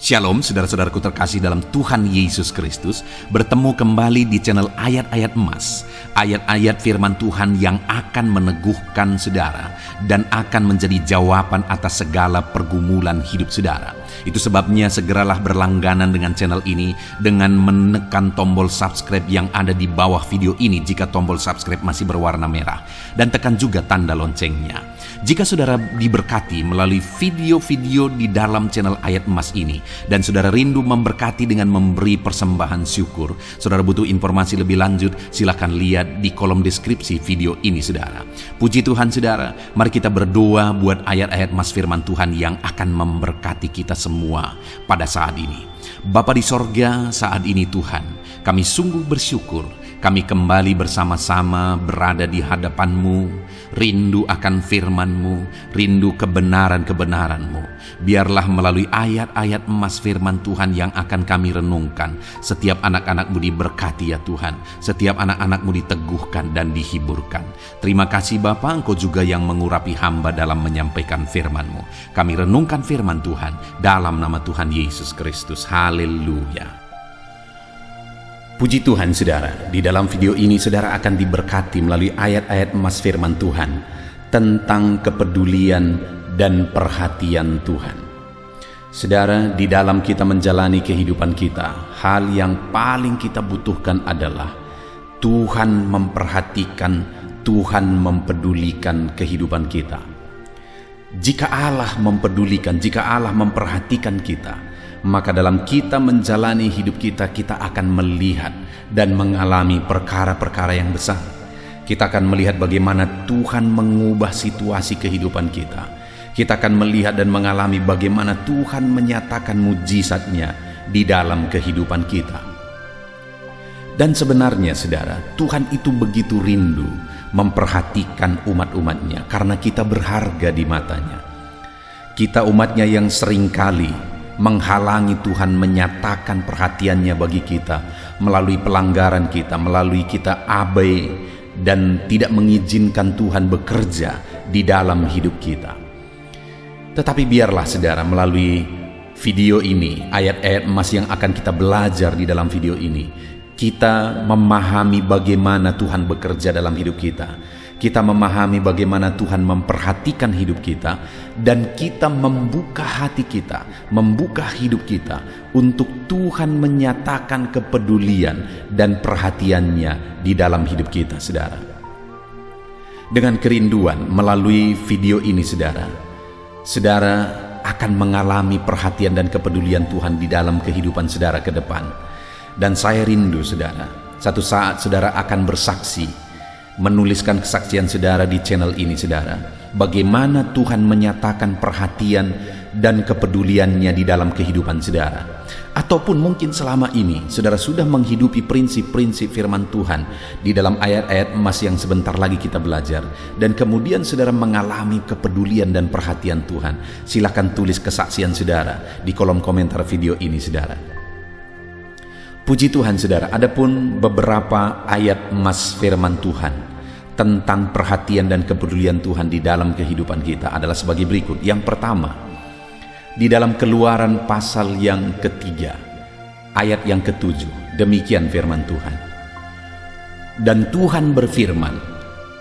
Shalom saudara-saudaraku terkasih dalam Tuhan Yesus Kristus. Bertemu kembali di channel Ayat-Ayat Emas. Ayat-ayat firman Tuhan yang akan meneguhkan saudara dan akan menjadi jawaban atas segala pergumulan hidup saudara. Itu sebabnya segeralah berlangganan dengan channel ini dengan menekan tombol subscribe yang ada di bawah video ini jika tombol subscribe masih berwarna merah. Dan tekan juga tanda loncengnya. Jika saudara diberkati melalui video-video di dalam channel Ayat Emas ini, dan saudara rindu memberkati dengan memberi persembahan syukur, saudara butuh informasi lebih lanjut, silakan lihat di kolom deskripsi video ini saudara. Puji Tuhan saudara, mari kita berdoa buat ayat-ayat emas firman Tuhan yang akan memberkati kita semua pada saat ini. Bapa di sorga, saat ini Tuhan, kami sungguh bersyukur. Kami kembali bersama-sama berada di hadapan-Mu, rindu akan firman-Mu, rindu kebenaran-kebenaran-Mu. Biarlah melalui ayat-ayat emas firman Tuhan yang akan kami renungkan, setiap anak-anak-Mu diberkati ya Tuhan, setiap anak-anak-Mu diteguhkan dan dihiburkan. Terima kasih Bapa, Engkau juga yang mengurapi hamba dalam menyampaikan firman-Mu. Kami renungkan firman Tuhan dalam nama Tuhan Yesus Kristus. Haleluya. Puji Tuhan saudara, di dalam video ini saudara akan diberkati melalui ayat-ayat emas firman Tuhan tentang kepedulian dan perhatian Tuhan. Saudara, di dalam kita menjalani kehidupan kita, hal yang paling kita butuhkan adalah Tuhan memperhatikan, Tuhan mempedulikan kehidupan kita. Jika Allah mempedulikan, jika Allah memperhatikan kita, maka dalam kita menjalani hidup kita, kita akan melihat dan mengalami perkara-perkara yang besar. Kita akan melihat bagaimana Tuhan mengubah situasi kehidupan kita. Kita akan melihat dan mengalami bagaimana Tuhan menyatakan mujizat-Nya di dalam kehidupan kita. Dan sebenarnya saudara, Tuhan itu begitu rindu memperhatikan umat-umatnya karena kita berharga di matanya. Kita umatnya yang seringkali menghalangi Tuhan menyatakan perhatiannya bagi kita melalui pelanggaran kita, melalui kita abai dan tidak mengizinkan Tuhan bekerja di dalam hidup kita. Tetapi biarlah saudara, melalui video ini, ayat-ayat emas yang akan kita belajar di dalam video ini, kita memahami bagaimana Tuhan bekerja dalam hidup kita. Kita memahami bagaimana Tuhan memperhatikan hidup kita, dan kita membuka hati kita, membuka hidup kita untuk Tuhan menyatakan kepedulian dan perhatiannya di dalam hidup kita, saudara. Dengan kerinduan melalui video ini, saudara akan mengalami perhatian dan kepedulian Tuhan di dalam kehidupan saudara ke depan. Dan saya rindu, saudara, satu saat saudara akan bersaksi, menuliskan kesaksian saudara di channel ini saudara, bagaimana Tuhan menyatakan perhatian dan kepeduliannya di dalam kehidupan saudara. Ataupun mungkin selama ini saudara sudah menghidupi prinsip-prinsip firman Tuhan di dalam ayat-ayat emas yang sebentar lagi kita belajar, dan kemudian saudara mengalami kepedulian dan perhatian Tuhan. Silakan tulis kesaksian saudara di kolom komentar video ini saudara. Puji Tuhan saudara, adapun beberapa ayat emas firman Tuhan tentang perhatian dan kepedulian Tuhan di dalam kehidupan kita adalah sebagai berikut. Yang pertama, di dalam Keluaran pasal yang ketiga, ayat yang ketujuh, demikian firman Tuhan. Dan Tuhan berfirman,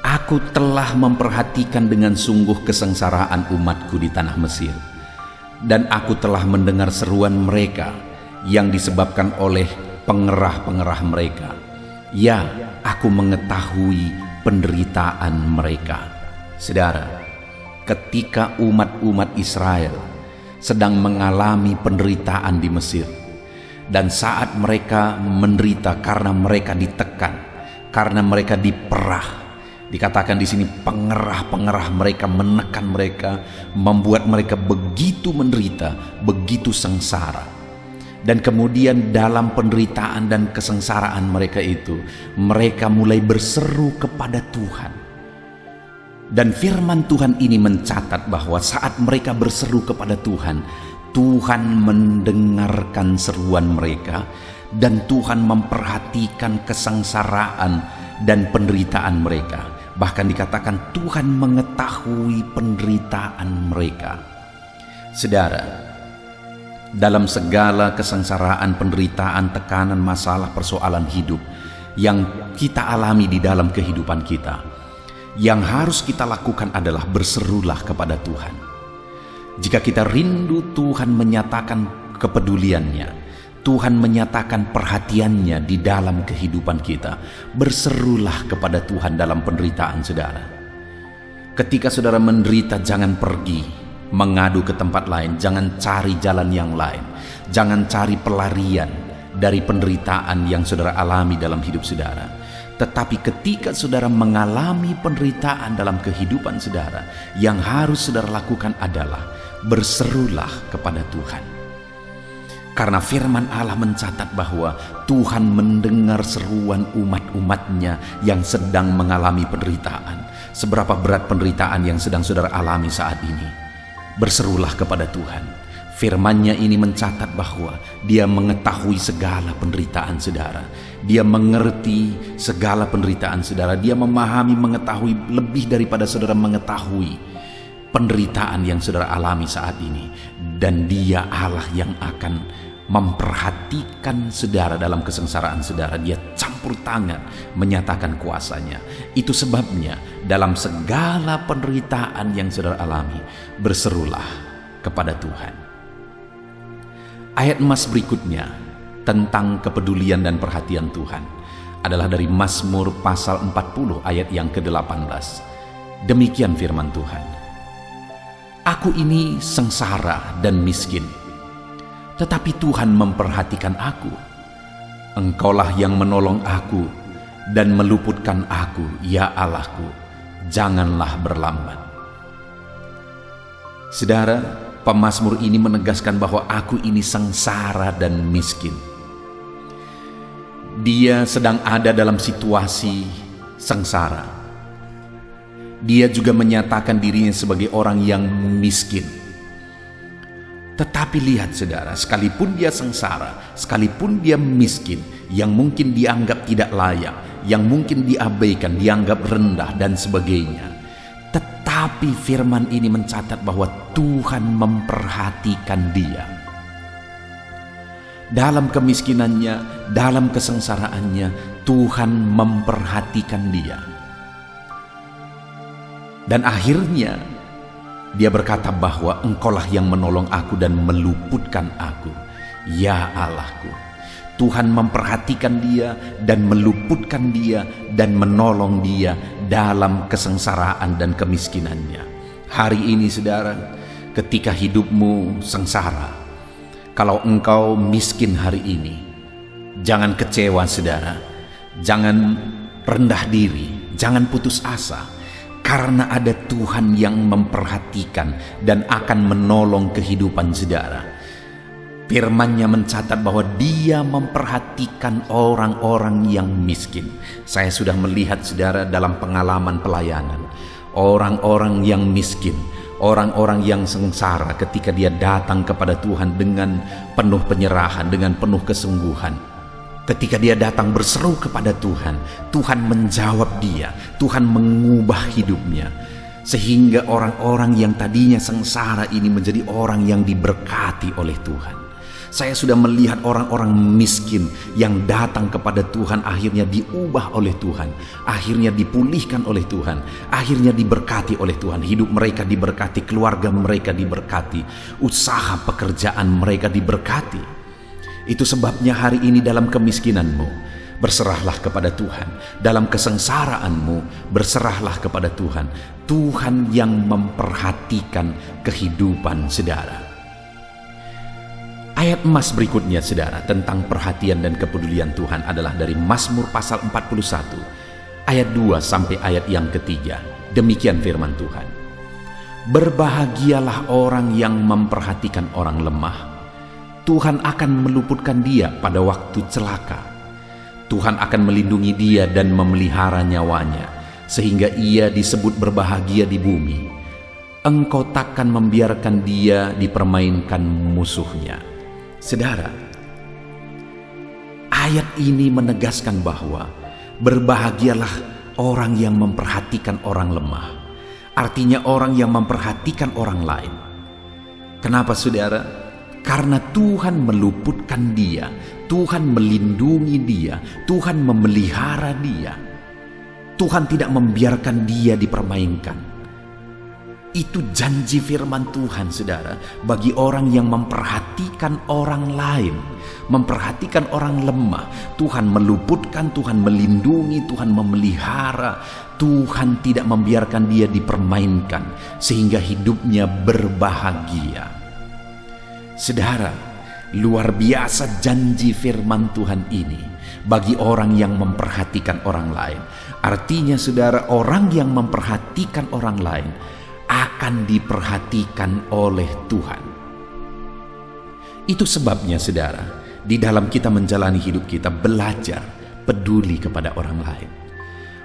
Aku telah memperhatikan dengan sungguh kesengsaraan umatku di tanah Mesir, dan aku telah mendengar seruan mereka yang disebabkan oleh pengerah-pengerah mereka. Ya, aku mengetahui penderitaan mereka. Saudara, ketika umat-umat Israel sedang mengalami penderitaan di Mesir, dan saat mereka menderita karena mereka ditekan, karena mereka diperah, dikatakan di sini pengerah-pengerah mereka menekan mereka, membuat mereka begitu menderita, begitu sengsara. Dan kemudian dalam penderitaan dan kesengsaraan mereka itu, mereka mulai berseru kepada Tuhan. Dan firman Tuhan ini mencatat bahwa saat mereka berseru kepada Tuhan, Tuhan mendengarkan seruan mereka, dan Tuhan memperhatikan kesengsaraan dan penderitaan mereka. Bahkan dikatakan Tuhan mengetahui penderitaan mereka. Saudara, dalam segala kesengsaraan, penderitaan, tekanan, masalah, persoalan hidup yang kita alami di dalam kehidupan kita, yang harus kita lakukan adalah berserulah kepada Tuhan. Jika kita rindu Tuhan menyatakan kepeduliannya, Tuhan menyatakan perhatiannya di dalam kehidupan kita, berserulah kepada Tuhan dalam penderitaan saudara. Ketika saudara menderita, jangan pergi mengadu ke tempat lain, jangan cari jalan yang lain, jangan cari pelarian dari penderitaan yang saudara alami dalam hidup saudara. Tetapi ketika saudara mengalami penderitaan dalam kehidupan saudara, yang harus saudara lakukan adalah berserulah kepada Tuhan. Karena firman Allah mencatat bahwa Tuhan mendengar seruan umat-umatnya yang sedang mengalami penderitaan. Seberapa berat penderitaan yang sedang saudara alami saat ini, berserulah kepada Tuhan. Firman-Nya ini mencatat bahwa Dia mengetahui segala penderitaan saudara. Dia mengerti segala penderitaan saudara. Dia memahami, mengetahui lebih daripada saudara mengetahui penderitaan yang saudara alami saat ini. Dan Dia Allah yang akan memperhatikan saudara dalam kesengsaraan saudara. Dia campur tangan menyatakan kuasanya. Itu sebabnya dalam segala penderitaan yang saudara alami, berserulah kepada Tuhan. Ayat emas berikutnya tentang kepedulian dan perhatian Tuhan adalah dari Mazmur pasal 40 ayat yang ke-18. Demikian firman Tuhan. Aku ini sengsara dan miskin, tetapi Tuhan memperhatikan aku. Engkaulah yang menolong aku dan meluputkan aku, ya Allahku, janganlah berlambat. Saudara, pemazmur ini menegaskan bahwa aku ini sengsara dan miskin. Dia sedang ada dalam situasi sengsara. Dia juga menyatakan dirinya sebagai orang yang miskin. Tetapi lihat saudara, sekalipun dia sengsara, sekalipun dia miskin, yang mungkin dianggap tidak layak, yang mungkin diabaikan, dianggap rendah dan sebagainya, tetapi firman ini mencatat bahwa Tuhan memperhatikan dia. Dalam kemiskinannya, dalam kesengsaraannya, Tuhan memperhatikan dia. Dan akhirnya dia berkata bahwa Engkaulah yang menolong aku dan meluputkan aku, ya Allahku. Tuhan memperhatikan dia dan meluputkan dia dan menolong dia dalam kesengsaraan dan kemiskinannya. Hari ini saudara, ketika hidupmu sengsara, kalau engkau miskin hari ini, jangan kecewa saudara, jangan rendah diri, jangan putus asa. Karena ada Tuhan yang memperhatikan dan akan menolong kehidupan saudara. Firman-Nya mencatat bahwa Dia memperhatikan orang-orang yang miskin. Saya sudah melihat saudara dalam pengalaman pelayanan, orang-orang yang miskin, orang-orang yang sengsara ketika dia datang kepada Tuhan dengan penuh penyerahan, dengan penuh kesungguhan. Ketika dia datang berseru kepada Tuhan, Tuhan menjawab dia, Tuhan mengubah hidupnya. Sehingga orang-orang yang tadinya sengsara ini menjadi orang yang diberkati oleh Tuhan. Saya sudah melihat orang-orang miskin yang datang kepada Tuhan akhirnya diubah oleh Tuhan, akhirnya dipulihkan oleh Tuhan, akhirnya diberkati oleh Tuhan. Hidup mereka diberkati, keluarga mereka diberkati, usaha pekerjaan mereka diberkati. Itu sebabnya hari ini dalam kemiskinanmu, berserahlah kepada Tuhan. Dalam kesengsaraanmu, berserahlah kepada Tuhan. Tuhan yang memperhatikan kehidupan saudara. Ayat emas berikutnya saudara tentang perhatian dan kepedulian Tuhan adalah dari Mazmur pasal 41 ayat 2 sampai ayat yang ketiga. Demikian firman Tuhan. Berbahagialah orang yang memperhatikan orang lemah. Tuhan akan meluputkan dia pada waktu celaka. Tuhan akan melindungi dia dan memelihara nyawanya, sehingga ia disebut berbahagia di bumi. Engkau takkan membiarkan dia dipermainkan musuhnya. Saudara, ayat ini menegaskan bahwa berbahagialah orang yang memperhatikan orang lemah. Artinya orang yang memperhatikan orang lain. Kenapa saudara? Karena Tuhan meluputkan dia, Tuhan melindungi dia, Tuhan memelihara dia. Tuhan tidak membiarkan dia dipermainkan. Itu janji firman Tuhan, saudara, bagi orang yang memperhatikan orang lain, memperhatikan orang lemah. Tuhan meluputkan, Tuhan melindungi, Tuhan memelihara. Tuhan tidak membiarkan dia dipermainkan sehingga hidupnya berbahagia. Saudara, luar biasa janji firman Tuhan ini bagi orang yang memperhatikan orang lain. Artinya, saudara, orang yang memperhatikan orang lain akan diperhatikan oleh Tuhan. Itu sebabnya, saudara, di dalam kita menjalani hidup kita, belajar peduli kepada orang lain,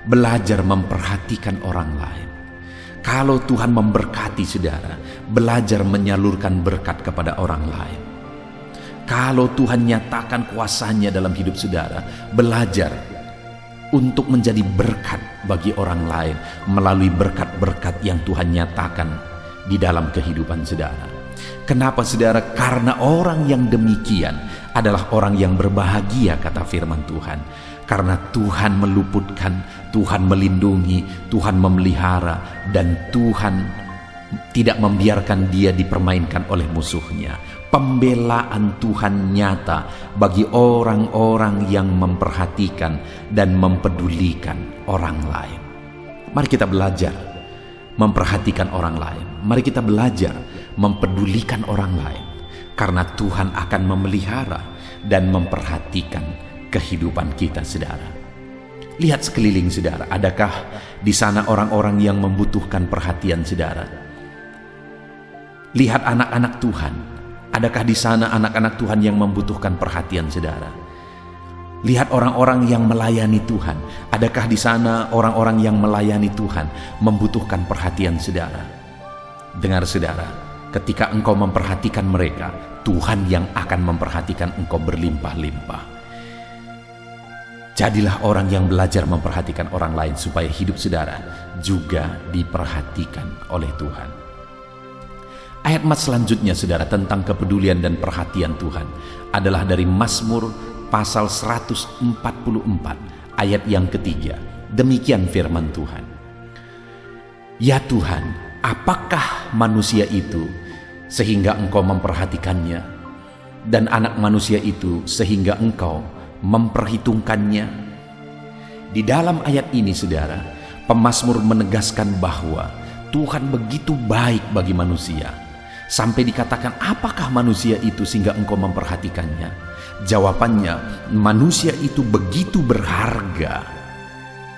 belajar memperhatikan orang lain. Kalau Tuhan memberkati, saudara, belajar menyalurkan berkat kepada orang lain. Kalau Tuhan nyatakan kuasanya dalam hidup saudara, belajar untuk menjadi berkat bagi orang lain melalui berkat-berkat yang Tuhan nyatakan di dalam kehidupan saudara. Kenapa, saudara? Karena orang yang demikian adalah orang yang berbahagia, kata firman Tuhan. Karena Tuhan meluputkan, Tuhan melindungi, Tuhan memelihara, dan Tuhan tidak membiarkan dia dipermainkan oleh musuhnya. Pembelaan Tuhan nyata bagi orang-orang yang memperhatikan dan mempedulikan orang lain. Mari kita belajar memperhatikan orang lain. Mari kita belajar mempedulikan orang lain, karena Tuhan akan memelihara dan memperhatikan kehidupan kita, saudara. Lihat sekeliling, saudara. Adakah di sana orang-orang yang membutuhkan perhatian, saudara? Lihat anak-anak Tuhan. Adakah di sana anak-anak Tuhan yang membutuhkan perhatian, saudara? Lihat orang-orang yang melayani Tuhan. Adakah di sana orang-orang yang melayani Tuhan membutuhkan perhatian, saudara? Dengar, saudara, ketika engkau memperhatikan mereka, Tuhan yang akan memperhatikan engkau berlimpah-limpah. Jadilah orang yang belajar memperhatikan orang lain supaya hidup saudara juga diperhatikan oleh Tuhan. Ayat selanjutnya, saudara, tentang kepedulian dan perhatian Tuhan adalah dari Mazmur pasal 144 ayat yang ketiga. Demikian firman Tuhan. Ya Tuhan, apakah manusia itu sehingga engkau memperhatikannya, dan anak manusia itu sehingga engkau memperhitungkannya? Di dalam ayat ini, saudara, pemazmur menegaskan bahwa Tuhan begitu baik bagi manusia, sampai dikatakan, apakah manusia itu sehingga engkau memperhatikannya? Jawabannya, manusia itu begitu berharga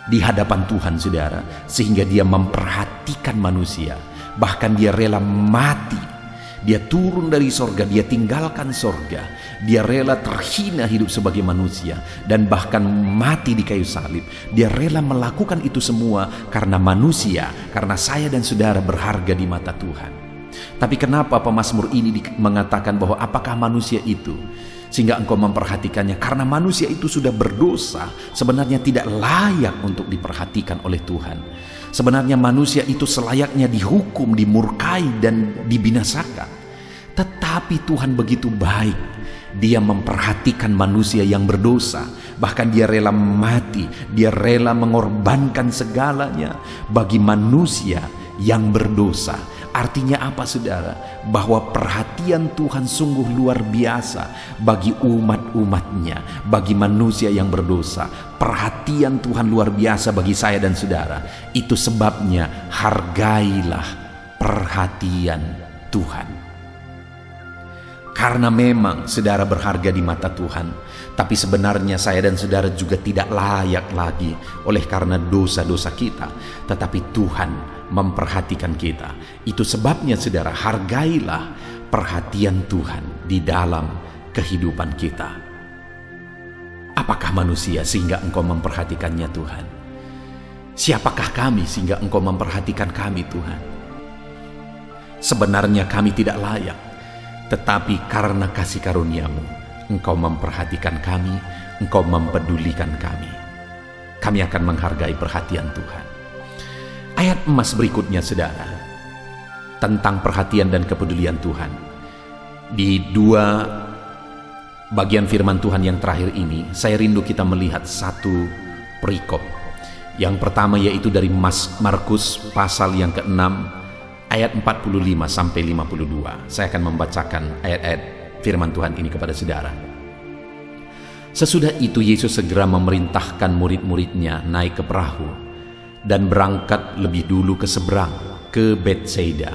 di hadapan Tuhan, saudara, sehingga dia memperhatikan manusia. Bahkan dia rela mati. Dia turun dari sorga, dia tinggalkan sorga. Dia rela terhina hidup sebagai manusia dan bahkan mati di kayu salib. Dia rela melakukan itu semua karena manusia, karena saya dan saudara berharga di mata Tuhan. Tapi kenapa pemazmur ini mengatakan bahwa apakah manusia itu sehingga engkau memperhatikannya? Karena manusia itu sudah berdosa, sebenarnya tidak layak untuk diperhatikan oleh Tuhan. Sebenarnya manusia itu selayaknya dihukum, dimurkai, dan dibinasakan. Tetapi Tuhan begitu baik, dia memperhatikan manusia yang berdosa. Bahkan dia rela mati, dia rela mengorbankan segalanya bagi manusia yang berdosa. Artinya apa, saudara? Bahwa perhatian Tuhan sungguh luar biasa bagi umat-umatnya, bagi manusia yang berdosa. Perhatian Tuhan luar biasa bagi saya dan saudara. Itu sebabnya hargailah perhatian Tuhan. Karena memang saudara berharga di mata Tuhan, tapi sebenarnya saya dan saudara juga tidak layak lagi oleh karena dosa-dosa kita. Tetapi Tuhan memperhatikan kita. Itu sebabnya saudara, hargailah perhatian Tuhan di dalam kehidupan kita. Apakah manusia sehingga engkau memperhatikannya, Tuhan? Siapakah kami sehingga engkau memperhatikan kami, Tuhan? Sebenarnya kami tidak layak, tetapi karena kasih karunia-Mu, engkau memperhatikan kami, engkau mempedulikan kami. Kami akan menghargai perhatian Tuhan. Ayat emas berikutnya, saudara, tentang perhatian dan kepedulian Tuhan. Di dua bagian firman Tuhan yang terakhir ini, saya rindu kita melihat satu perikop. Yang pertama yaitu dari Markus pasal yang ke-6 ayat 45 sampai 52. Saya akan membacakan ayat-ayat firman Tuhan ini kepada saudara. Sesudah itu Yesus segera memerintahkan murid-muridnya naik ke perahu dan berangkat lebih dulu ke seberang, ke Betsaida,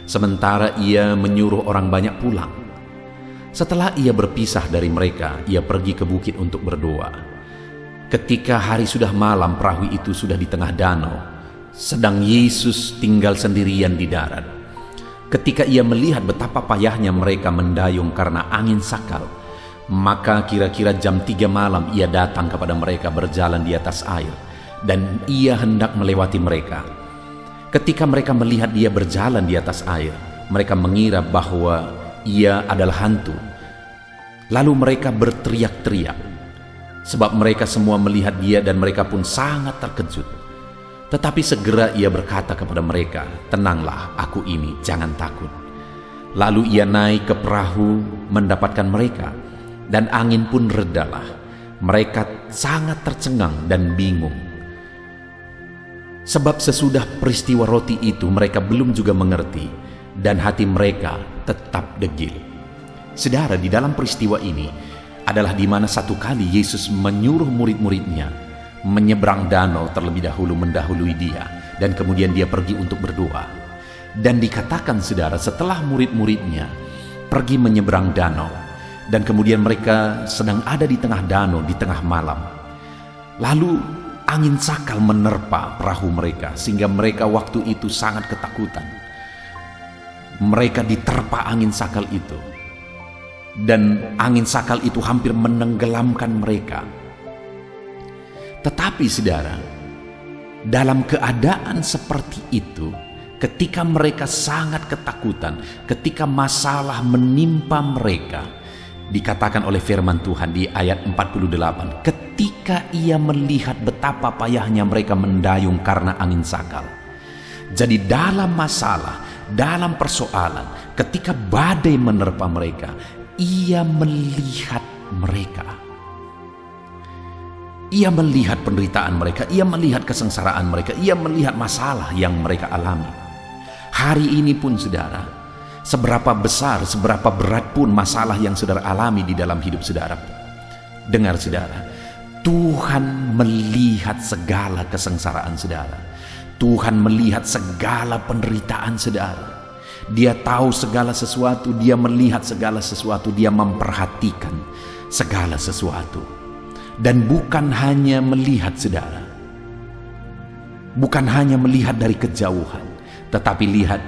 sementara ia menyuruh orang banyak pulang. Setelah ia berpisah dari mereka, ia pergi ke bukit untuk berdoa. Ketika hari sudah malam, perahu itu sudah di tengah danau, sedang Yesus tinggal sendirian di darat. Ketika ia melihat betapa payahnya mereka mendayung karena angin sakal, maka kira-kira jam 3 malam ia datang kepada mereka berjalan di atas air, dan ia hendak melewati mereka. Ketika mereka melihat dia berjalan di atas air, mereka mengira bahwa ia adalah hantu. Lalu mereka berteriak-teriak, sebab mereka semua melihat dia dan mereka pun sangat terkejut. Tetapi segera ia berkata kepada mereka, "Tenanglah, aku ini, jangan takut." Lalu ia naik ke perahu mendapatkan mereka, dan angin pun redalah. Mereka sangat tercengang dan bingung, sebab sesudah peristiwa roti itu mereka belum juga mengerti, dan hati mereka tetap degil. Saudara, di dalam peristiwa ini adalah di mana satu kali Yesus menyuruh murid-muridnya menyeberang danau terlebih dahulu, mendahului dia, dan kemudian dia pergi untuk berdoa. Dan dikatakan saudara, setelah murid-muridnya pergi menyeberang danau, dan kemudian mereka sedang ada di tengah danau di tengah malam, lalu angin sakal menerpa perahu mereka, sehingga mereka waktu itu sangat ketakutan. Mereka diterpa angin sakal itu, dan angin sakal itu hampir menenggelamkan mereka. Tetapi saudara, dalam keadaan seperti itu, ketika mereka sangat ketakutan, ketika masalah menimpa mereka, dikatakan oleh firman Tuhan di ayat 48, ketika ia melihat betapa payahnya mereka mendayung karena angin sakal. Jadi dalam masalah, dalam persoalan, ketika badai menerpa mereka, ia melihat mereka. Ia melihat penderitaan mereka, ia melihat kesengsaraan mereka, ia melihat masalah yang mereka alami. Hari ini pun saudara, seberapa besar, seberapa berat pun masalah yang saudara alami di dalam hidup saudara, dengar saudara, Tuhan melihat segala kesengsaraan saudara. Tuhan melihat segala penderitaan saudara. Dia tahu segala sesuatu, dia melihat segala sesuatu, dia memperhatikan segala sesuatu. Dan bukan hanya melihat saudara, bukan hanya melihat dari kejauhan, tetapi lihat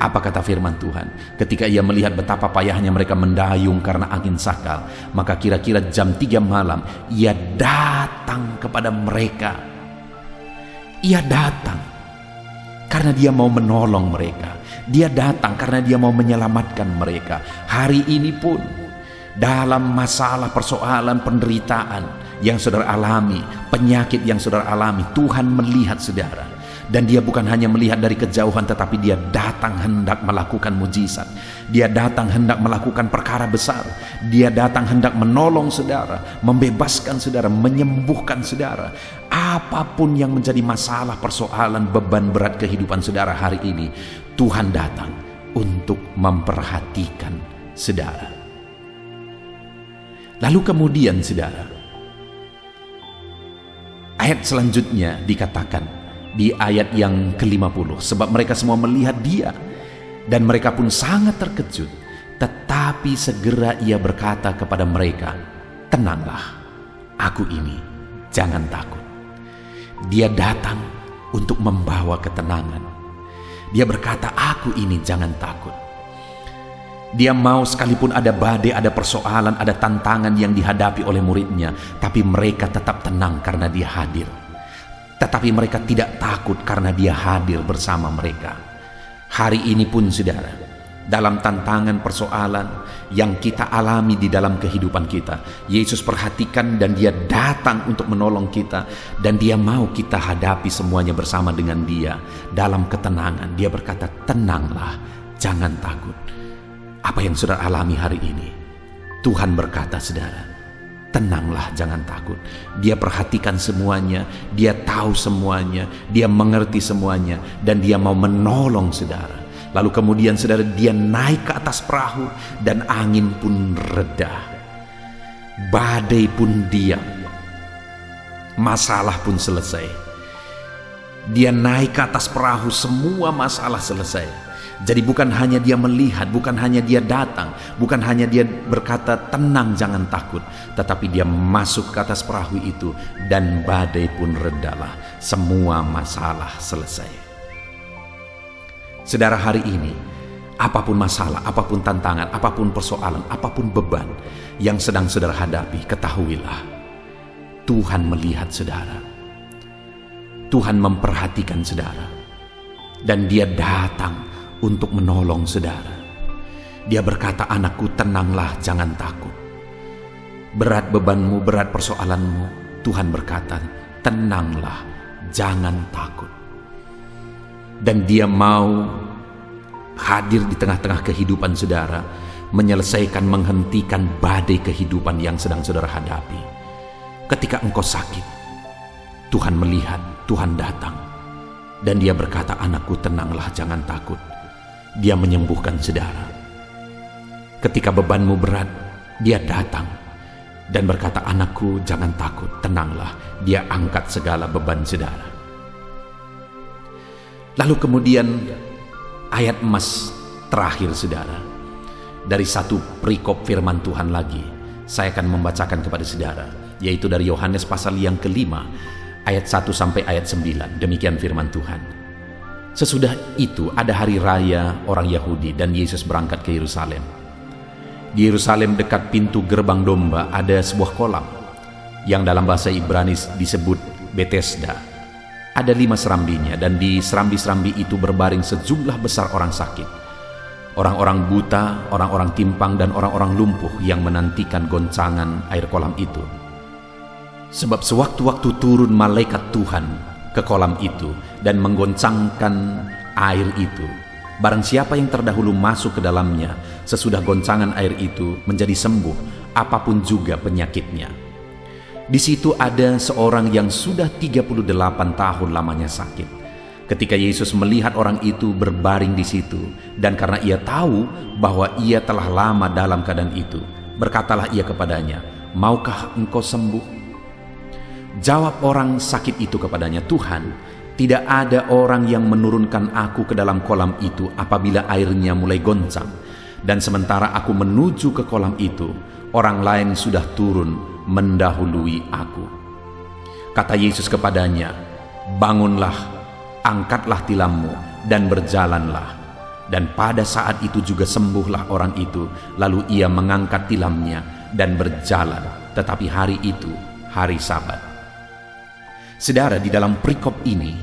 apa kata firman Tuhan. Ketika ia melihat betapa payahnya mereka mendayung karena angin sakal, maka kira-kira jam 3 malam ia datang kepada mereka. Ia datang karena dia mau menolong mereka. Dia datang karena dia mau menyelamatkan mereka. Hari ini pun dalam masalah, persoalan, penderitaan yang saudara alami, penyakit yang saudara alami, Tuhan melihat saudara. Dan dia bukan hanya melihat dari kejauhan, tetapi dia datang hendak melakukan mujizat. Dia datang hendak melakukan perkara besar. Dia datang hendak menolong saudara, membebaskan saudara, menyembuhkan saudara. Apapun yang menjadi masalah, persoalan, beban berat kehidupan saudara hari ini, Tuhan datang untuk memperhatikan saudara. Lalu kemudian saudara, ayat selanjutnya dikatakan di ayat yang ke-50, sebab mereka semua melihat dia dan mereka pun sangat terkejut. Tetapi segera ia berkata kepada mereka, "Tenanglah, aku ini, jangan takut." Dia datang untuk membawa ketenangan. Dia berkata, "Aku ini, jangan takut." Dia mau sekalipun ada badai, ada persoalan, ada tantangan yang dihadapi oleh muridnya, tapi mereka tetap tenang karena dia hadir. Tetapi mereka tidak takut karena dia hadir bersama mereka. Hari ini pun saudara, dalam tantangan persoalan yang kita alami di dalam kehidupan kita, Yesus perhatikan dan dia datang untuk menolong kita, dan dia mau kita hadapi semuanya bersama dengan dia dalam ketenangan. Dia berkata, "Tenanglah, jangan takut. Apa yang saudara alami hari ini? Tuhan berkata, saudara, tenanglah, jangan takut. Dia perhatikan semuanya, dia tahu semuanya, dia mengerti semuanya, dan dia mau menolong saudara. Lalu kemudian saudara, dia naik ke atas perahu dan angin pun reda. Badai pun diam. Masalah pun selesai. Dia naik ke atas perahu, semua masalah selesai. Jadi bukan hanya dia melihat, bukan hanya dia datang, bukan hanya dia berkata tenang jangan takut, tetapi dia masuk ke atas perahu itu dan badai pun redalah. Semua masalah selesai. Saudara, hari ini apapun masalah, apapun tantangan, apapun persoalan, apapun beban yang sedang saudara hadapi, ketahuilah Tuhan melihat saudara. Tuhan memperhatikan saudara, dan dia datang untuk menolong saudara. Dia berkata, anakku, tenanglah, jangan takut. Berat bebanmu, berat persoalanmu, Tuhan berkata, tenanglah, jangan takut. Dan dia mau hadir di tengah-tengah kehidupan saudara, menyelesaikan, menghentikan badai kehidupan yang sedang saudara hadapi. Ketika engkau sakit, Tuhan melihat, Tuhan datang, dan dia berkata, anakku, tenanglah, jangan takut. Dia menyembuhkan saudara. Ketika bebanmu berat, dia datang dan berkata, anakku, jangan takut, tenanglah. Dia angkat segala beban saudara. Lalu kemudian ayat emas terakhir saudara, dari satu perikop firman Tuhan lagi, saya akan membacakan kepada saudara, yaitu dari Yohanes pasal yang kelima, ayat 1 sampai ayat 9. Demikian firman Tuhan. Sesudah itu ada hari raya orang Yahudi dan Yesus berangkat ke Yerusalem. Di Yerusalem dekat pintu gerbang domba ada sebuah kolam yang dalam bahasa Ibrani disebut Betesda. Ada 5 serambinya, dan di serambi-serambi itu berbaring sejumlah besar orang sakit, orang-orang buta, orang-orang timpang, dan orang-orang lumpuh yang menantikan goncangan air kolam itu. Sebab sewaktu-waktu turun malaikat Tuhan ke kolam itu dan menggoncangkan air itu, barang siapa yang terdahulu masuk ke dalamnya sesudah goncangan air itu menjadi sembuh, apapun juga penyakitnya. Di situ ada seorang yang sudah 38 tahun lamanya sakit. Ketika Yesus melihat orang itu berbaring di situ, dan karena ia tahu bahwa ia telah lama dalam keadaan itu, berkatalah ia kepadanya, maukah engkau sembuh? Jawab orang sakit itu kepadanya, Tuhan, tidak ada orang yang menurunkan aku ke dalam kolam itu apabila airnya mulai goncang. Dan sementara aku menuju ke kolam itu, orang lain sudah turun mendahului aku. Kata Yesus kepadanya, bangunlah, angkatlah tilammu, dan berjalanlah. Dan pada saat itu juga sembuhlah orang itu, lalu ia mengangkat tilamnya dan berjalan. Tetapi hari itu hari Sabat. Saudara, di dalam perikop ini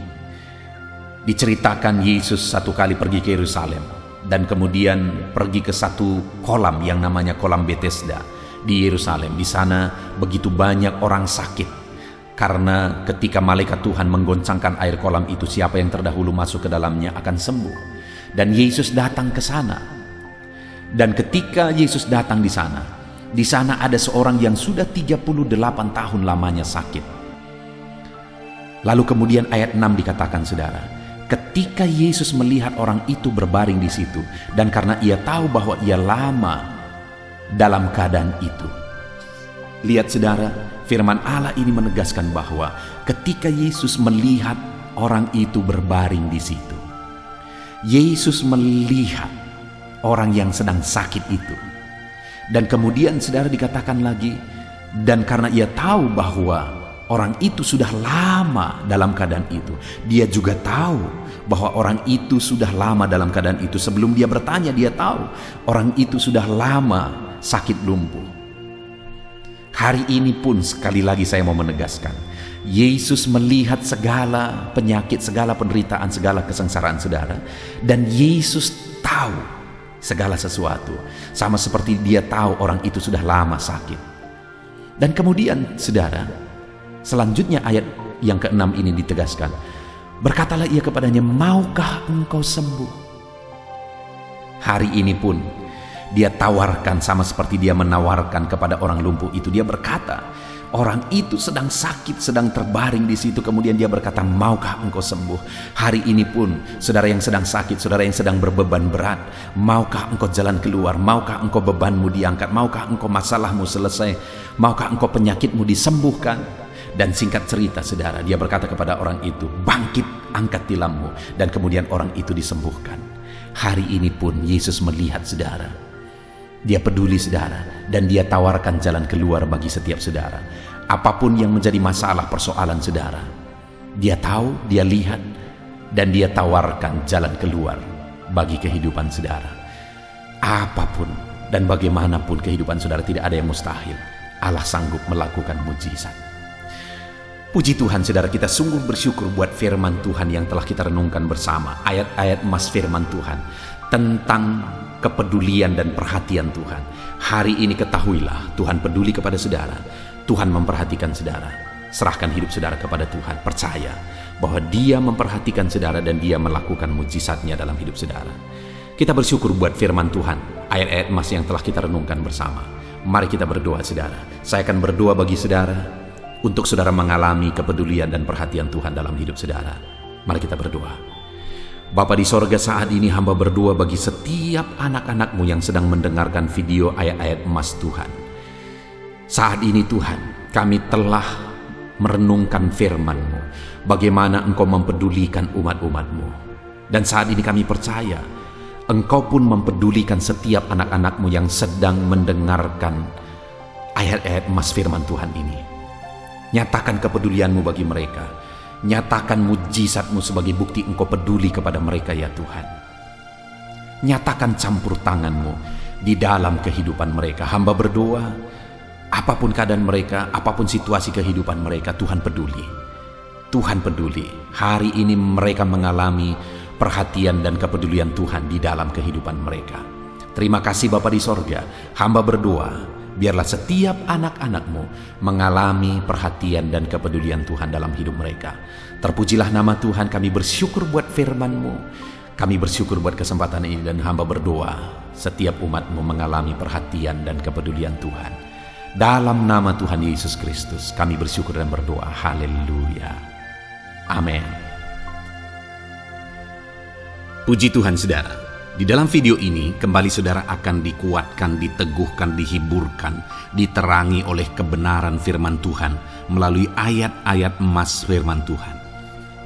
diceritakan Yesus satu kali pergi ke Yerusalem dan kemudian pergi ke satu kolam yang namanya kolam Betesda di Yerusalem. Di sana begitu banyak orang sakit karena ketika malaikat Tuhan menggoncangkan air kolam itu, siapa yang terdahulu masuk ke dalamnya akan sembuh. Dan Yesus datang ke sana. Dan ketika Yesus datang di sana ada seorang yang sudah 38 tahun lamanya sakit. Lalu kemudian ayat 6 dikatakan saudara, ketika Yesus melihat orang itu berbaring di situ, dan karena ia tahu bahwa ia lama dalam keadaan itu. Lihat saudara, firman Allah ini menegaskan bahwa ketika Yesus melihat orang itu berbaring di situ, Yesus melihat orang yang sedang sakit itu. Dan kemudian saudara dikatakan lagi, dan karena ia tahu bahwa orang itu sudah lama dalam keadaan itu, dia juga tahu bahwa orang itu sudah lama dalam keadaan itu. Sebelum dia bertanya, dia tahu orang itu sudah lama sakit lumpuh. Hari ini pun sekali lagi saya mau menegaskan, Yesus melihat segala penyakit, segala penderitaan, segala kesengsaraan saudara, dan Yesus tahu segala sesuatu, sama seperti dia tahu orang itu sudah lama sakit. Dan kemudian saudara, selanjutnya ayat yang ke-6 ini ditegaskan, berkatalah ia kepadanya, maukah engkau sembuh? Hari ini pun Dia tawarkan sama seperti dia menawarkan kepada orang lumpuh itu. Dia berkata, orang itu sedang sakit, sedang terbaring di situ. Kemudian dia berkata, maukah engkau sembuh? Hari ini pun, saudara yang sedang sakit, saudara yang sedang berbeban berat, maukah engkau jalan keluar? Maukah engkau bebanmu diangkat? Maukah engkau masalahmu selesai? Maukah engkau penyakitmu disembuhkan? Dan singkat cerita, saudara, dia berkata kepada orang itu, bangkit, angkat tilammu. Dan kemudian orang itu disembuhkan. Hari ini pun Yesus melihat saudara. Dia peduli saudara, dan dia tawarkan jalan keluar bagi setiap saudara. Apapun yang menjadi masalah persoalan saudara, dia tahu, dia lihat, dan dia tawarkan jalan keluar bagi kehidupan saudara. Apapun dan bagaimanapun kehidupan saudara, tidak ada yang mustahil. Allah sanggup melakukan mujizat. Puji Tuhan saudara, kita sungguh bersyukur buat firman Tuhan yang telah kita renungkan bersama. Ayat-ayat emas firman Tuhan tentang kepedulian dan perhatian Tuhan. Hari ini ketahuilah, Tuhan peduli kepada saudara. Tuhan memperhatikan saudara. Serahkan hidup saudara kepada Tuhan. Percaya bahwa Dia memperhatikan saudara dan Dia melakukan mujizatnya dalam hidup saudara. Kita bersyukur buat firman Tuhan, ayat-ayat emas yang telah kita renungkan bersama. Mari kita berdoa saudara. Saya akan berdoa bagi saudara, untuk saudara mengalami kepedulian dan perhatian Tuhan dalam hidup saudara. Mari kita berdoa. Bapa di sorga, saat ini hamba berdoa bagi setiap anak-anakmu yang sedang mendengarkan video ayat-ayat emas Tuhan. Saat ini Tuhan, kami telah merenungkan firman-Mu, bagaimana Engkau mempedulikan umat-umat-Mu. Dan saat ini kami percaya, Engkau pun mempedulikan setiap anak-anak-Mu yang sedang mendengarkan ayat-ayat emas firman Tuhan ini. Nyatakan kepedulian-Mu bagi mereka. Nyatakan mujizat-Mu sebagai bukti Engkau peduli kepada mereka ya Tuhan. Nyatakan campur tangan-Mu di dalam kehidupan mereka. Hamba berdoa, apapun keadaan mereka, apapun situasi kehidupan mereka, Tuhan peduli. Tuhan peduli. Hari ini mereka mengalami perhatian dan kepedulian Tuhan di dalam kehidupan mereka. Terima kasih Bapa di sorga. Hamba berdoa, biarlah setiap anak-anak-Mu mengalami perhatian dan kepedulian Tuhan dalam hidup mereka. Terpujilah nama Tuhan. Kami bersyukur buat firman-Mu. Kami bersyukur buat kesempatan ini, dan hamba berdoa setiap umat-Mu mengalami perhatian dan kepedulian Tuhan. Dalam nama Tuhan Yesus Kristus kami bersyukur dan berdoa. Haleluya. Amin. Puji Tuhan saudara. Di dalam video ini, kembali saudara akan dikuatkan, diteguhkan, dihiburkan, diterangi oleh kebenaran firman Tuhan melalui ayat-ayat emas firman Tuhan.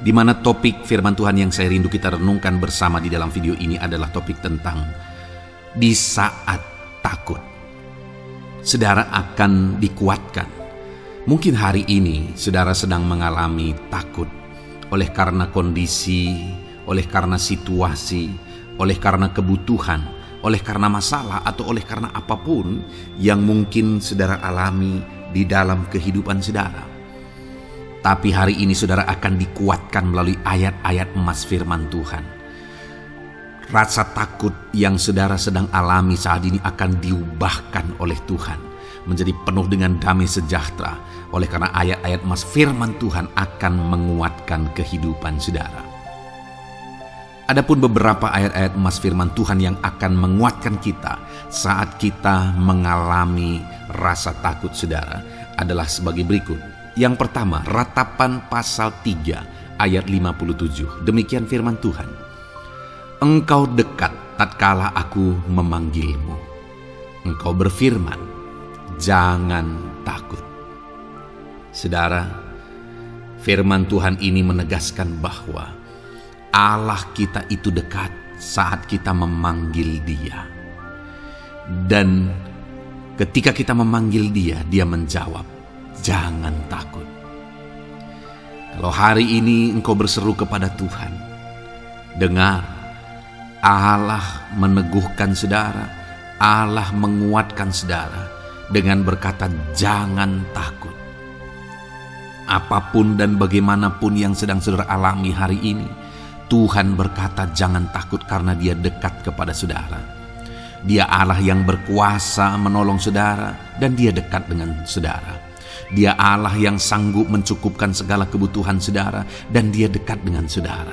Di mana topik firman Tuhan yang saya rindu kita renungkan bersama di dalam video ini adalah topik tentang di saat takut. Saudara akan dikuatkan. Mungkin hari ini saudara sedang mengalami takut oleh karena kondisi, oleh karena situasi, oleh karena kebutuhan, oleh karena masalah, atau oleh karena apapun yang mungkin saudara alami di dalam kehidupan saudara. Tapi hari ini saudara akan dikuatkan melalui ayat-ayat emas firman Tuhan. Rasa takut yang saudara sedang alami saat ini akan diubahkan oleh Tuhan menjadi penuh dengan damai sejahtera, oleh karena ayat-ayat emas firman Tuhan akan menguatkan kehidupan saudara. Adapun beberapa ayat-ayat emas firman Tuhan yang akan menguatkan kita saat kita mengalami rasa takut saudara adalah sebagai berikut. Yang pertama, Ratapan pasal 3 ayat 57. Demikian firman Tuhan. Engkau dekat tatkala aku memanggilmu. Engkau berfirman, jangan takut. Saudara, firman Tuhan ini menegaskan bahwa Allah kita itu dekat saat kita memanggil Dia. Dan ketika kita memanggil Dia, Dia menjawab, jangan takut. Kalau hari ini engkau berseru kepada Tuhan, dengar, Allah meneguhkan saudara, Allah menguatkan saudara dengan berkata, jangan takut. Apapun dan bagaimanapun yang sedang saudara alami hari ini, Tuhan berkata jangan takut karena Dia dekat kepada saudara. Dia Allah yang berkuasa menolong saudara dan Dia dekat dengan saudara. Dia Allah yang sanggup mencukupkan segala kebutuhan saudara dan Dia dekat dengan saudara.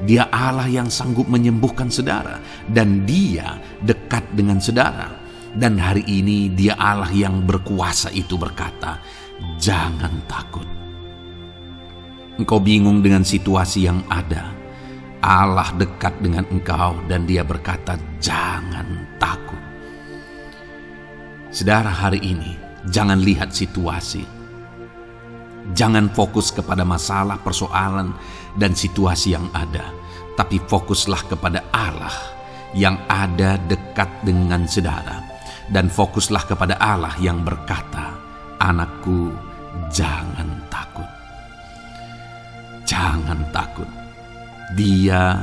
Dia Allah yang sanggup menyembuhkan saudara, dan Dia dekat dengan saudara. Dan hari ini Dia Allah yang berkuasa itu berkata, jangan takut. Engkau bingung dengan situasi yang ada. Allah dekat dengan engkau dan Dia berkata, jangan takut. Saudara, hari ini jangan lihat situasi. Jangan fokus kepada masalah, persoalan, dan situasi yang ada. Tapi fokuslah kepada Allah yang ada dekat dengan saudara. Dan fokuslah kepada Allah yang berkata, anakku, jangan takut. Jangan takut. Dia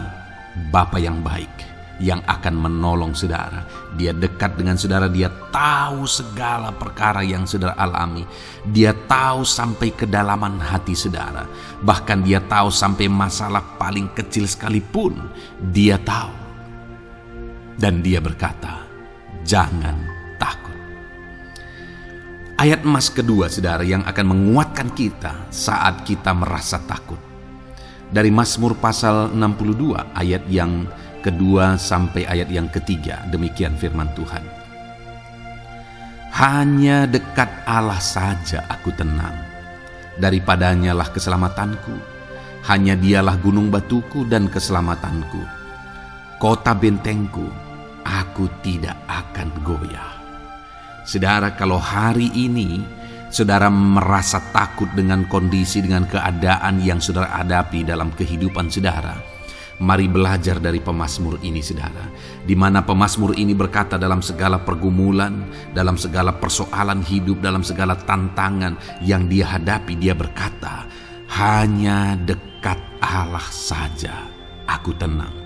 Bapa yang baik, yang akan menolong saudara. Dia dekat dengan saudara. Dia tahu segala perkara yang saudara alami. Dia tahu sampai kedalaman hati saudara. Bahkan Dia tahu sampai masalah paling kecil sekalipun. Dia tahu. Dan Dia berkata, jangan takut. Ayat emas kedua, saudara, yang akan menguatkan kita saat kita merasa takut. Dari Mazmur pasal 62 ayat yang kedua sampai ayat yang ketiga, demikian firman Tuhan. Hanya dekat Allah saja aku tenang, daripadanya lah keselamatanku. Hanya Dialah gunung batuku dan keselamatanku, kota bentengku, aku tidak akan goyah. Saudara, kalau hari ini saudara merasa takut dengan kondisi, dengan keadaan yang saudara hadapi dalam kehidupan saudara, mari belajar dari pemazmur ini, saudara. Di mana pemazmur ini berkata, dalam segala pergumulan, dalam segala persoalan hidup, dalam segala tantangan yang dia hadapi, dia berkata, hanya dekat Allah saja aku tenang.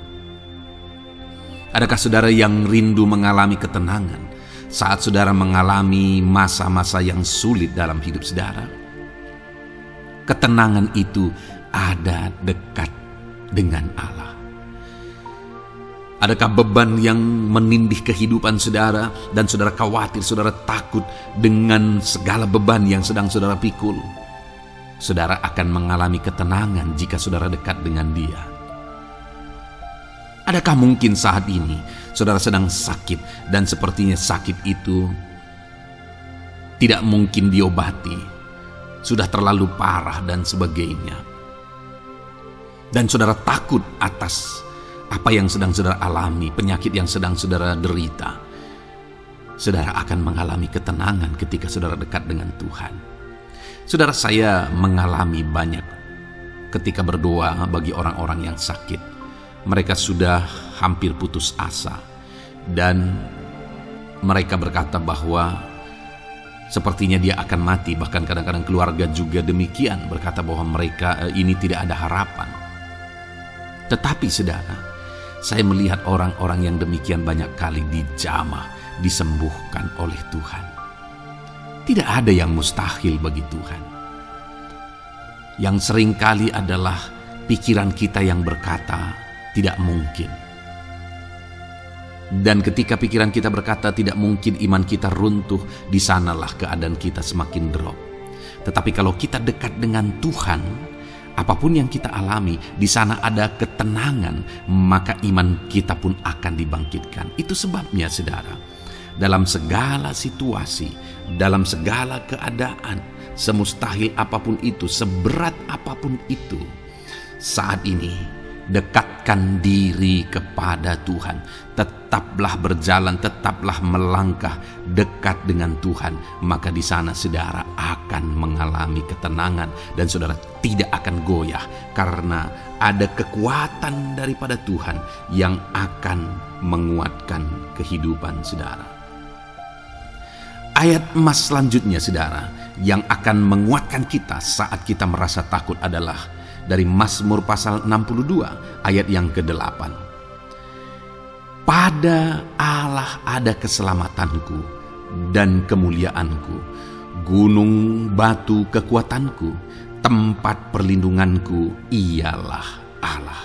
Adakah saudara yang rindu mengalami ketenangan saat saudara mengalami masa-masa yang sulit dalam hidup saudara? Ketenangan itu ada dekat dengan Allah. Adakah beban yang menindih kehidupan saudara dan saudara khawatir, saudara takut dengan segala beban yang sedang saudara pikul? Saudara akan mengalami ketenangan jika saudara dekat dengan Dia. Adakah mungkin saat ini saudara sedang sakit dan sepertinya sakit itu tidak mungkin diobati, sudah terlalu parah dan sebagainya, dan saudara takut atas apa yang sedang saudara alami, penyakit yang sedang saudara derita? Saudara akan mengalami ketenangan ketika saudara dekat dengan Tuhan. Saudara, saya mengalami banyak ketika berdoa bagi orang-orang yang sakit. Mereka sudah hampir putus asa, dan mereka berkata bahwa sepertinya dia akan mati. Bahkan kadang-kadang keluarga juga demikian, berkata bahwa mereka ini tidak ada harapan. Tetapi saudara, saya melihat orang-orang yang demikian banyak kali dijamah, disembuhkan oleh Tuhan. Tidak ada yang mustahil bagi Tuhan. Yang seringkali adalah pikiran kita yang berkata tidak mungkin. Dan ketika pikiran kita berkata tidak mungkin, iman kita runtuh, di sanalah keadaan kita semakin drop. Tetapi kalau kita dekat dengan Tuhan, apapun yang kita alami, di sana ada ketenangan, maka iman kita pun akan dibangkitkan. Itu sebabnya saudara, dalam segala situasi, dalam segala keadaan, semustahil apapun itu, seberat apapun itu, saat ini dekatkan diri kepada Tuhan. Tetaplah berjalan, tetaplah melangkah dekat dengan Tuhan. Maka di sana saudara akan mengalami ketenangan dan saudara tidak akan goyah, karena ada kekuatan daripada Tuhan yang akan menguatkan kehidupan saudara. Ayat emas selanjutnya saudara yang akan menguatkan kita saat kita merasa takut adalah dari Mazmur pasal 62 ayat yang ke-8. Pada Allah ada keselamatanku dan kemuliaanku, gunung batu kekuatanku, tempat perlindunganku ialah Allah.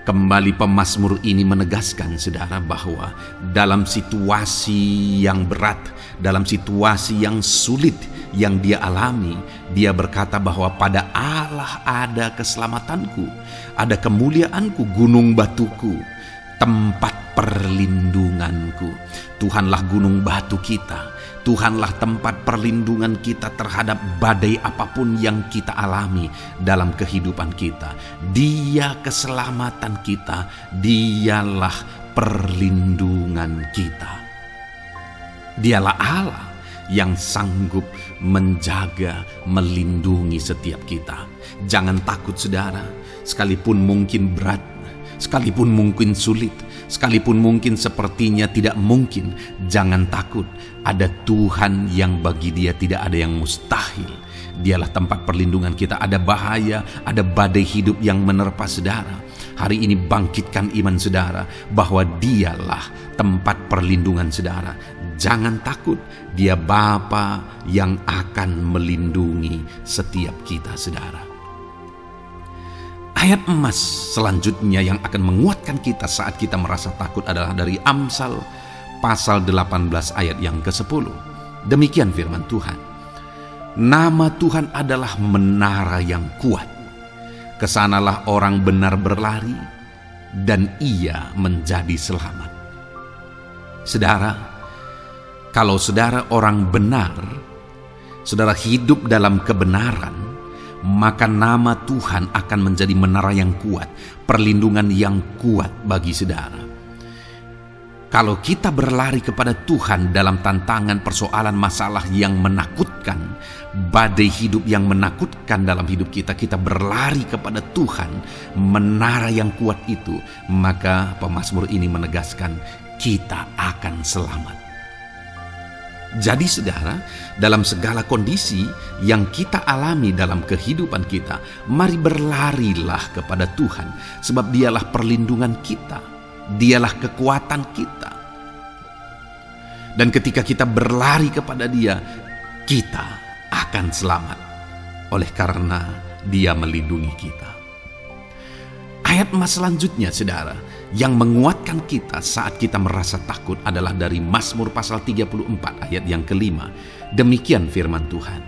Kembali pemazmur ini menegaskan saudara bahwa dalam situasi yang berat, dalam situasi yang sulit yang dia alami, dia berkata bahwa pada Allah ada keselamatanku, ada kemuliaanku, gunung batuku, tempat perlindunganku. Tuhanlah gunung batu kita. Tuhanlah tempat perlindungan kita terhadap badai apapun yang kita alami dalam kehidupan kita. Dia keselamatan kita, dialah perlindungan kita. Dialah Allah yang sanggup menjaga, melindungi setiap kita. Jangan takut saudara, sekalipun mungkin berat, sekalipun mungkin sulit, sekalipun mungkin sepertinya tidak mungkin, jangan takut. Ada Tuhan yang bagi dia tidak ada yang mustahil. Dialah tempat perlindungan kita. Ada bahaya, ada badai hidup yang menerpa saudara. Hari ini bangkitkan iman saudara bahwa dialah tempat perlindungan saudara. Jangan takut, dia Bapa yang akan melindungi setiap kita saudara. Ayat emas selanjutnya yang akan menguatkan kita saat kita merasa takut adalah dari Amsal pasal 18 ayat yang ke-10. Demikian firman Tuhan. Nama Tuhan adalah menara yang kuat. Kesanalah orang benar berlari dan ia menjadi selamat. Saudara, kalau saudara orang benar, saudara hidup dalam kebenaran, maka nama Tuhan akan menjadi menara yang kuat, perlindungan yang kuat bagi saudara. Kalau kita berlari kepada Tuhan dalam tantangan, persoalan, masalah yang menakutkan, badai hidup yang menakutkan dalam hidup kita, kita berlari kepada Tuhan, menara yang kuat itu, maka pemazmur ini menegaskan kita akan selamat. Jadi saudara, dalam segala kondisi yang kita alami dalam kehidupan kita, mari berlarilah kepada Tuhan, sebab dialah perlindungan kita. Dialah kekuatan kita. Dan ketika kita berlari kepada dia, kita akan selamat. Oleh karena dia melindungi kita. Ayat emas selanjutnya saudara, yang menguatkan kita saat kita merasa takut adalah dari Mazmur pasal 34 ayat yang kelima. Demikian firman Tuhan.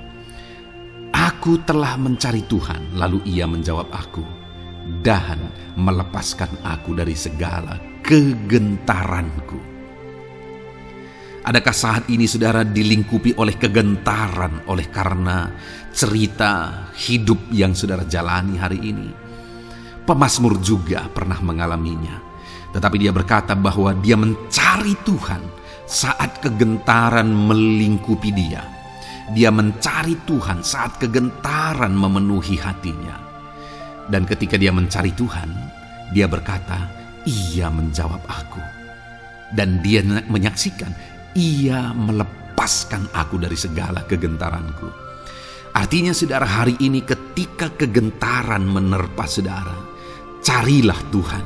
Aku telah mencari Tuhan, lalu ia menjawab aku, dan melepaskan aku dari segala kegentaranku. Adakah saat ini saudara dilingkupi oleh kegentaran oleh karena cerita hidup yang saudara jalani hari ini? Pemazmur juga pernah mengalaminya. Tetapi dia berkata bahwa dia mencari Tuhan saat kegentaran melingkupi dia. Dia mencari Tuhan saat kegentaran memenuhi hatinya. Dan ketika dia mencari Tuhan, dia berkata, ia menjawab aku. Dan dia menyaksikan, ia melepaskan aku dari segala kegentaranku. Artinya saudara, hari ini ketika kegentaran menerpa saudara, carilah Tuhan,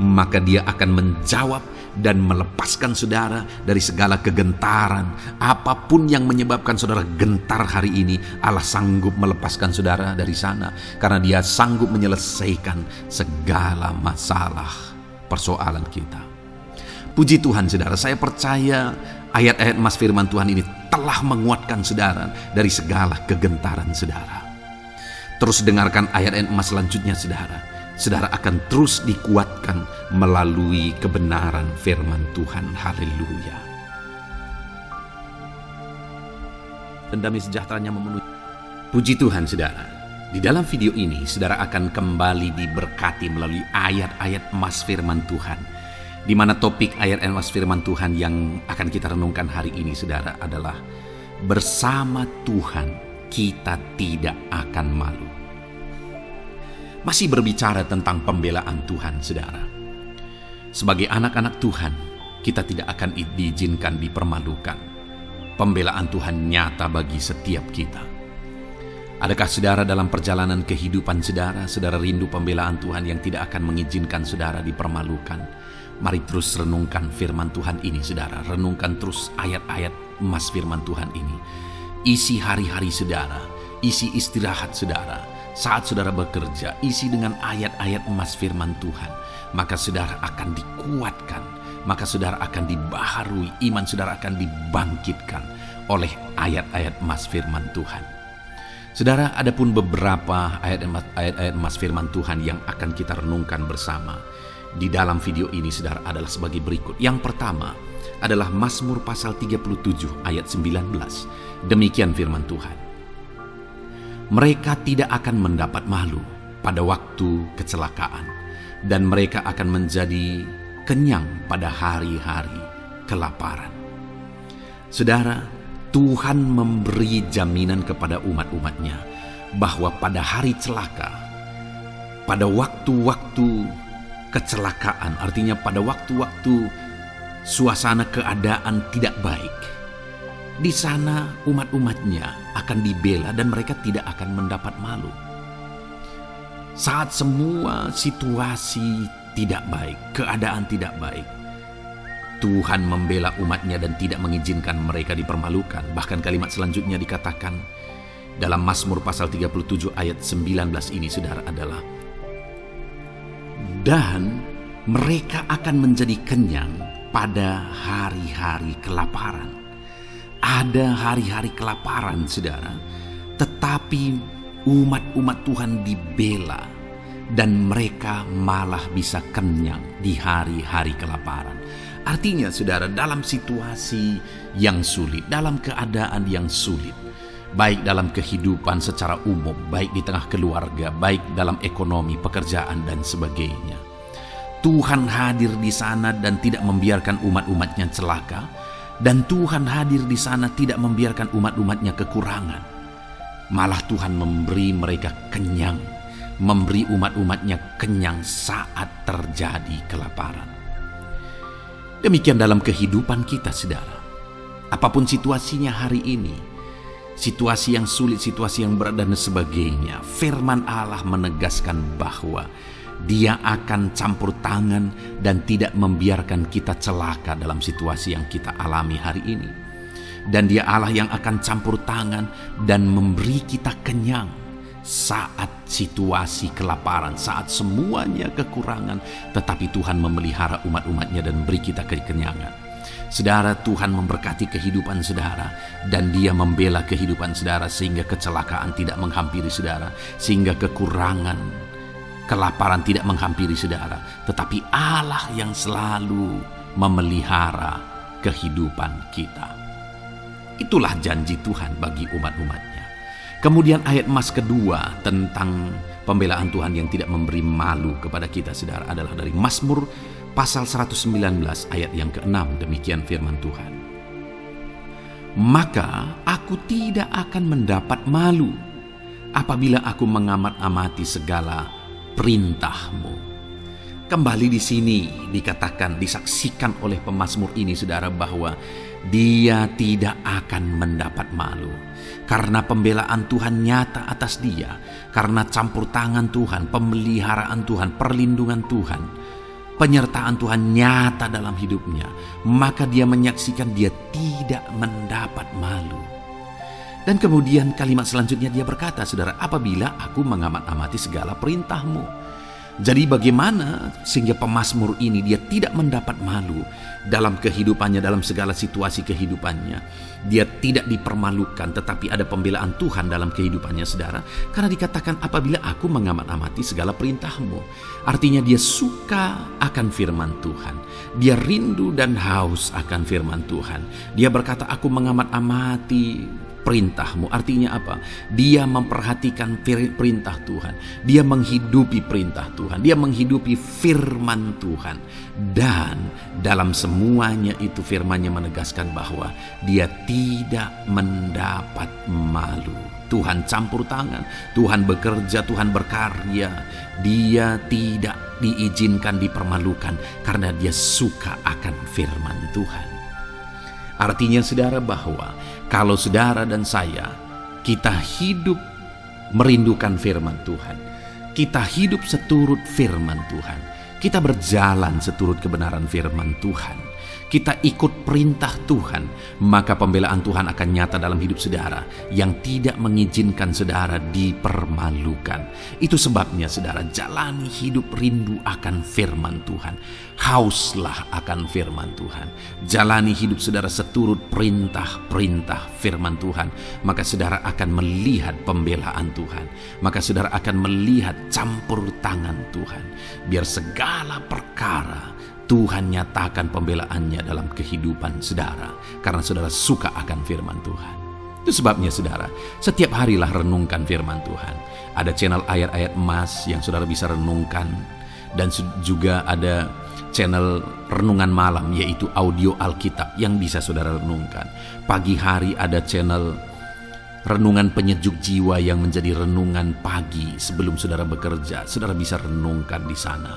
maka dia akan menjawab dan melepaskan saudara dari segala kegentaran. Apapun yang menyebabkan saudara gentar hari ini, Allah sanggup melepaskan saudara dari sana, karena dia sanggup menyelesaikan segala masalah persoalan kita. Puji Tuhan saudara, saya percaya ayat-ayat emas firman Tuhan ini telah menguatkan saudara dari segala kegentaran saudara. Terus dengarkan ayat-ayat emas selanjutnya saudara. Saudara akan terus dikuatkan melalui kebenaran firman Tuhan. Haleluya. Dan damai sejahteranya memenuhi. Puji Tuhan saudara. Di dalam video ini saudara akan kembali diberkati melalui ayat-ayat emas firman Tuhan. Di mana topik ayat emas firman Tuhan yang akan kita renungkan hari ini saudara adalah bersama Tuhan kita tidak akan malu. Masih berbicara tentang pembelaan Tuhan saudara. Sebagai anak-anak Tuhan, kita tidak akan diizinkan dipermalukan. Pembelaan Tuhan nyata bagi setiap kita. Adakah saudara dalam perjalanan kehidupan saudara, saudara rindu pembelaan Tuhan yang tidak akan mengizinkan saudara dipermalukan? Mari terus renungkan firman Tuhan ini saudara. Renungkan terus ayat-ayat emas firman Tuhan ini. Isi hari-hari saudara, isi istirahat saudara, Saat saudara bekerja, isi dengan ayat-ayat emas firman Tuhan, maka saudara akan dikuatkan, maka saudara akan dibaharui, iman saudara akan dibangkitkan oleh ayat-ayat emas firman Tuhan. Saudara, ada pun beberapa ayat-ayat emas firman Tuhan yang akan kita renungkan bersama di dalam video ini, saudara, adalah sebagai berikut. Yang pertama adalah Mazmur pasal 37 ayat 19. Demikian firman Tuhan. Mereka tidak akan mendapat malu pada waktu kecelakaan, dan mereka akan menjadi kenyang pada hari-hari kelaparan. Saudara, Tuhan memberi jaminan kepada umat-umatnya bahwa pada hari celaka, pada waktu-waktu kecelakaan, artinya pada waktu-waktu suasana keadaan tidak baik, di sana umat-umatnya akan dibela dan mereka tidak akan mendapat malu. Saat semua situasi tidak baik, keadaan tidak baik, Tuhan membela umatnya dan tidak mengizinkan mereka dipermalukan. Bahkan kalimat selanjutnya dikatakan dalam Mazmur pasal 37 ayat 19 ini, saudara, adalah dan mereka akan menjadi kenyang pada hari-hari kelaparan. Ada hari-hari kelaparan, saudara, tetapi umat-umat Tuhan dibela dan mereka malah bisa kenyang di hari-hari kelaparan. Artinya, saudara, dalam situasi yang sulit, dalam keadaan yang sulit, baik dalam kehidupan secara umum, baik di tengah keluarga, baik dalam ekonomi, pekerjaan, dan sebagainya, Tuhan hadir di sana dan tidak membiarkan umat-umatnya celaka, dan Tuhan hadir di sana tidak membiarkan umat-umatnya kekurangan. Malah Tuhan memberi mereka kenyang, memberi umat-umatnya kenyang saat terjadi kelaparan. Demikian dalam kehidupan kita, saudara. Apapun situasinya hari ini, situasi yang sulit, situasi yang berat, dan sebagainya, firman Allah menegaskan bahwa Dia akan campur tangan dan tidak membiarkan kita celaka dalam situasi yang kita alami hari ini. Dan Dia Allah yang akan campur tangan dan memberi kita kenyang saat situasi kelaparan, saat semuanya kekurangan, tetapi Tuhan memelihara umat-umatnya dan beri kita kekenyangan. Saudara, Tuhan memberkati kehidupan saudara, dan Dia membela kehidupan saudara sehingga kecelakaan tidak menghampiri saudara, sehingga kekurangan, kelaparan tidak menghampiri saudara, tetapi Allah yang selalu memelihara kehidupan kita. Itulah janji Tuhan bagi umat-umatnya. Kemudian ayat emas kedua tentang pembelaan Tuhan yang tidak memberi malu kepada kita, saudara, adalah dari Mazmur pasal 119 ayat yang ke-6. Demikian firman Tuhan. Maka aku tidak akan mendapat malu apabila aku mengamat-amati segala perintah-Mu. Kembali di sini dikatakan, disaksikan oleh pemazmur ini, saudara, bahwa dia tidak akan mendapat malu karena pembelaan Tuhan nyata atas dia, karena campur tangan Tuhan, pemeliharaan Tuhan, perlindungan Tuhan, penyertaan Tuhan nyata dalam hidupnya. Maka dia menyaksikan dia tidak mendapat malu. Dan kemudian kalimat selanjutnya dia berkata, saudara, apabila aku mengamat-amati segala perintah-Mu. Jadi bagaimana sehingga pemazmur ini dia tidak mendapat malu dalam kehidupannya, dalam segala situasi kehidupannya. Dia tidak dipermalukan, tetapi ada pembelaan Tuhan dalam kehidupannya, saudara. Karena dikatakan apabila aku mengamat-amati segala perintah-Mu. Artinya dia suka akan firman Tuhan. Dia rindu dan haus akan firman Tuhan. Dia berkata, aku mengamat-amati perintah-Mu. Artinya apa? Dia memperhatikan perintah Tuhan. Dia menghidupi perintah Tuhan. Dia menghidupi firman Tuhan. Dan dalam semuanya itu firman-Nya menegaskan bahwa dia tidak mendapat malu. Tuhan campur tangan, Tuhan bekerja, Tuhan berkarya. Dia tidak diizinkan dipermalukan karena dia suka akan firman Tuhan. Artinya, saudara, bahwa kalau saudara dan saya, kita hidup merindukan firman Tuhan, kita hidup seturut firman Tuhan, kita berjalan seturut kebenaran firman Tuhan, kita ikut perintah Tuhan, maka pembelaan Tuhan akan nyata dalam hidup saudara yang tidak mengizinkan saudara dipermalukan. Itu sebabnya saudara, jalani hidup rindu akan firman Tuhan. Hauslah akan firman Tuhan. Jalani hidup saudara seturut perintah-perintah firman Tuhan, maka saudara akan melihat pembelaan Tuhan. Maka saudara akan melihat campur tangan Tuhan. Biar segala perkara Tuhan nyatakan pembelaannya dalam kehidupan saudara, karena saudara suka akan firman Tuhan. Itu sebabnya saudara, setiap harilah renungkan firman Tuhan. Ada channel ayat-ayat emas yang saudara bisa renungkan, dan juga ada channel renungan malam, yaitu audio Alkitab yang bisa saudara renungkan. Pagi hari ada channel renungan penyejuk jiwa yang menjadi renungan pagi sebelum saudara bekerja. Saudara bisa renungkan di sana.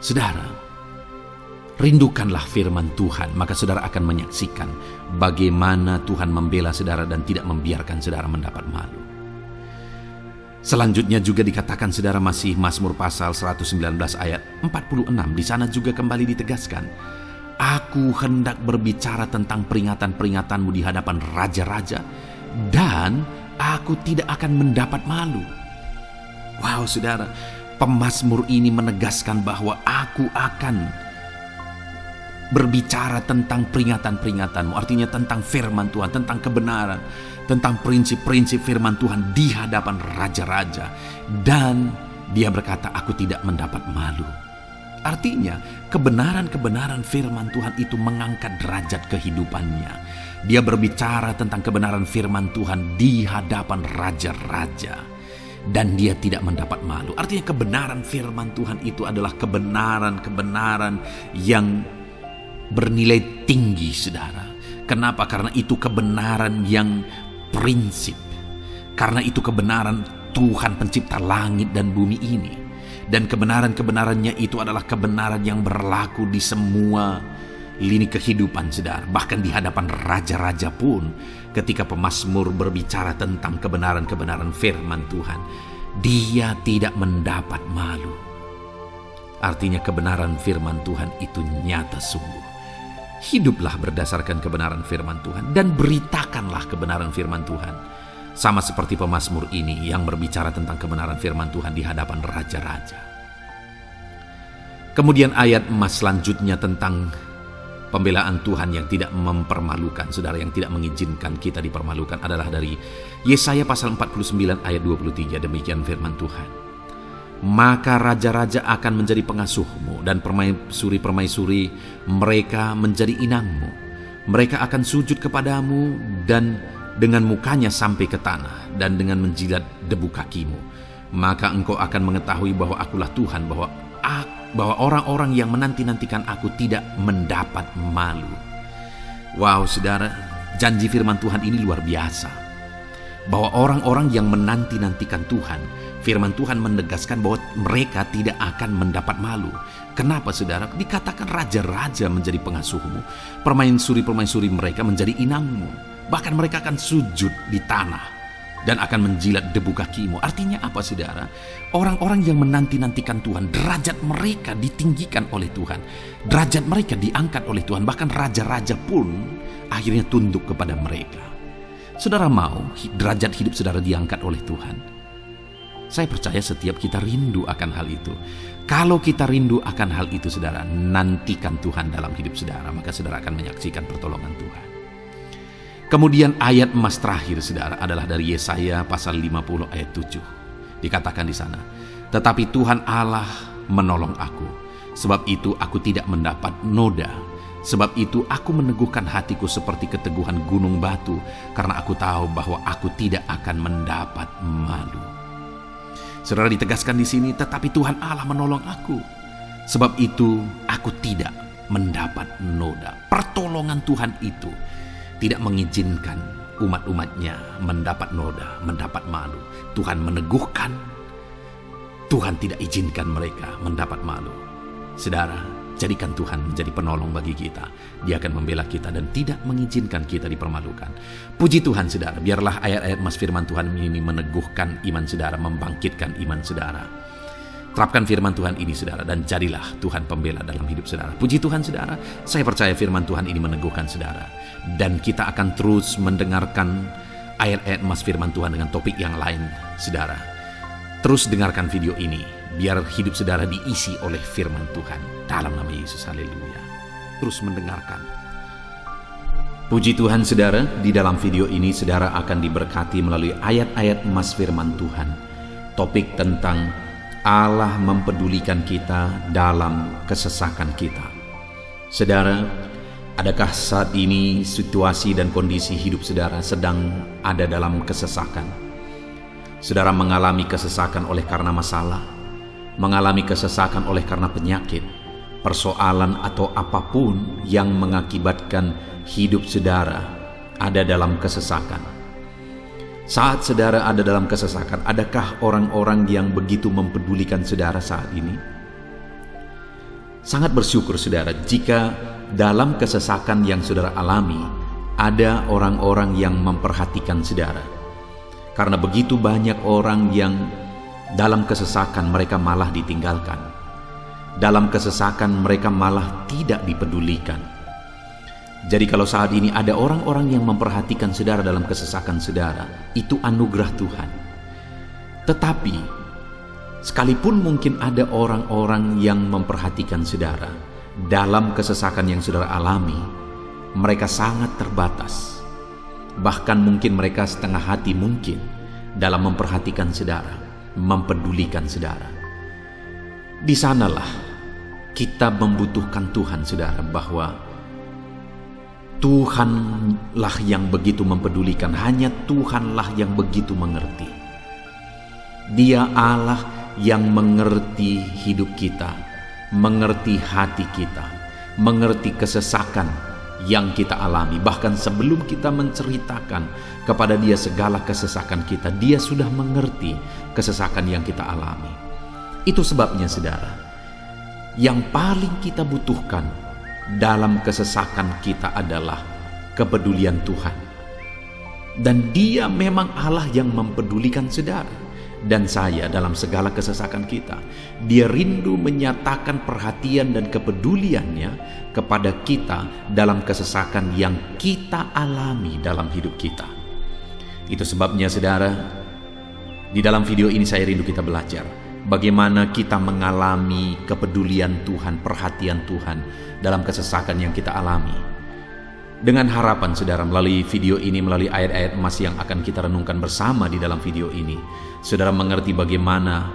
Saudara, rindukanlah firman Tuhan, maka saudara akan menyaksikan bagaimana Tuhan membela saudara dan tidak membiarkan saudara mendapat malu. Selanjutnya juga dikatakan saudara, masih Mazmur pasal 119 ayat 46. Di sana juga kembali ditegaskan, aku hendak berbicara tentang peringatan-peringatanmu di hadapan raja-raja, dan aku tidak akan mendapat malu. Wow saudara, pemazmur ini menegaskan bahwa aku akan berbicara tentang peringatan-peringatanmu, artinya tentang firman Tuhan, tentang kebenaran, tentang prinsip-prinsip firman Tuhan di hadapan raja-raja. Dan dia berkata, aku tidak mendapat malu. Artinya, kebenaran-kebenaran firman Tuhan itu mengangkat derajat kehidupannya. Dia berbicara tentang kebenaran firman Tuhan di hadapan raja-raja, dan dia tidak mendapat malu. Artinya kebenaran firman Tuhan itu adalah kebenaran-kebenaran yang bernilai tinggi saudara. Kenapa? Karena itu kebenaran yang prinsip. Karena itu kebenaran Tuhan pencipta langit dan bumi ini. Dan kebenaran-kebenarannya itu adalah kebenaran yang berlaku di semua lini kehidupan saudara. Bahkan di hadapan raja-raja pun, ketika pemazmur berbicara tentang kebenaran-kebenaran firman Tuhan, dia tidak mendapat malu. Artinya kebenaran firman Tuhan itu nyata sungguh. Hiduplah berdasarkan kebenaran firman Tuhan dan beritakanlah kebenaran firman Tuhan. Sama seperti pemazmur ini yang berbicara tentang kebenaran firman Tuhan di hadapan raja-raja. Kemudian ayat emas selanjutnya tentang pembelaan Tuhan yang tidak mempermalukan, saudara, yang tidak mengizinkan kita dipermalukan adalah dari Yesaya pasal 49 ayat 23. Demikian firman Tuhan. Maka raja-raja akan menjadi pengasuhmu, dan permaisuri-permaisuri mereka menjadi inangmu. Mereka akan sujud kepadamu dan dengan mukanya sampai ke tanah, dan dengan menjilat debu kakimu. Maka engkau akan mengetahui bahwa akulah Tuhan, bahwa orang-orang yang menanti-nantikan aku tidak mendapat malu. Wow saudara, janji firman Tuhan ini luar biasa. Bahwa orang-orang yang menanti-nantikan Tuhan, firman Tuhan menegaskan bahwa mereka tidak akan mendapat malu. Kenapa saudara? Dikatakan raja-raja menjadi pengasuhmu, permaisuri-permaisuri mereka menjadi inangmu. Bahkan mereka akan sujud di tanah dan akan menjilat debu kakimu. Artinya apa saudara? Orang-orang yang menanti-nantikan Tuhan, derajat mereka ditinggikan oleh Tuhan. Derajat mereka diangkat oleh Tuhan. Bahkan raja-raja pun akhirnya tunduk kepada mereka. Saudara mau derajat hidup saudara diangkat oleh Tuhan? Saya percaya setiap kita rindu akan hal itu. Kalau kita rindu akan hal itu saudara, nantikan Tuhan dalam hidup saudara, maka saudara akan menyaksikan pertolongan Tuhan. Kemudian ayat emas terakhir saudara adalah dari Yesaya pasal 50 ayat 7. Dikatakan di sana, tetapi Tuhan Allah menolong aku, sebab itu aku tidak mendapat noda. Sebab itu aku meneguhkan hatiku seperti keteguhan gunung batu, karena aku tahu bahwa aku tidak akan mendapat malu. Saudara, ditegaskan di sini, tetapi Tuhan Allah menolong aku. Sebab itu aku tidak mendapat noda. Pertolongan Tuhan itu tidak mengizinkan umat-umatnya mendapat noda, mendapat malu. Tuhan meneguhkan, Tuhan tidak izinkan mereka mendapat malu. Saudara, jadikan Tuhan menjadi penolong bagi kita. Dia akan membela kita dan tidak mengizinkan kita dipermalukan. Puji Tuhan saudara, biarlah ayat-ayat emas firman Tuhan ini meneguhkan iman saudara, membangkitkan iman saudara. Terapkan firman Tuhan ini saudara, dan jadilah Tuhan pembela dalam hidup saudara. Puji Tuhan saudara, saya percaya firman Tuhan ini meneguhkan saudara. Dan kita akan terus mendengarkan ayat-ayat emas firman Tuhan dengan topik yang lain saudara. Terus dengarkan video ini, biar hidup saudara diisi oleh firman Tuhan. Dalam nama Yesus, haleluya. Terus mendengarkan. Puji Tuhan saudara, di dalam video ini saudara akan diberkati melalui ayat-ayat emas firman Tuhan. Topik tentang Allah mempedulikan kita dalam kesesakan kita. Saudara, adakah saat ini situasi dan kondisi hidup saudara sedang ada dalam kesesakan? Saudara mengalami kesesakan oleh karena masalah, mengalami kesesakan oleh karena penyakit, persoalan atau apapun yang mengakibatkan hidup saudara ada dalam kesesakan. Saat saudara ada dalam kesesakan, adakah orang-orang yang begitu mempedulikan saudara saat ini? Sangat bersyukur saudara jika dalam kesesakan yang saudara alami ada orang-orang yang memperhatikan saudara. Karena begitu banyak orang yang dalam kesesakan mereka malah ditinggalkan. Dalam kesesakan mereka malah tidak dipedulikan. Jadi kalau saat ini ada orang-orang yang memperhatikan saudara dalam kesesakan saudara, itu anugerah Tuhan. Tetapi, sekalipun mungkin ada orang-orang yang memperhatikan saudara dalam kesesakan yang saudara alami, mereka sangat terbatas. Bahkan mungkin mereka setengah hati mungkin dalam memperhatikan saudara, mempedulikan saudara. Di sanalah kita membutuhkan Tuhan saudara, bahwa Tuhanlah yang begitu mempedulikan, hanya Tuhanlah yang begitu mengerti. Dia Allah yang mengerti hidup kita, mengerti hati kita, mengerti kesesakan yang kita alami. Bahkan sebelum kita menceritakan kepada Dia segala kesesakan kita, Dia sudah mengerti kesesakan yang kita alami. Itu sebabnya saudara, yang paling kita butuhkan dalam kesesakan kita adalah kepedulian Tuhan. Dan Dia memang Allah yang mempedulikan saudara dan saya dalam segala kesesakan kita. Dia rindu menyatakan perhatian dan kepeduliannya kepada kita dalam kesesakan yang kita alami dalam hidup kita. Itu sebabnya saudara, di dalam video ini saya rindu kita belajar bagaimana kita mengalami kepedulian Tuhan, perhatian Tuhan dalam kesesakan yang kita alami. Dengan harapan saudara, melalui video ini, melalui ayat-ayat emas yang akan kita renungkan bersama di dalam video ini, saudara mengerti bagaimana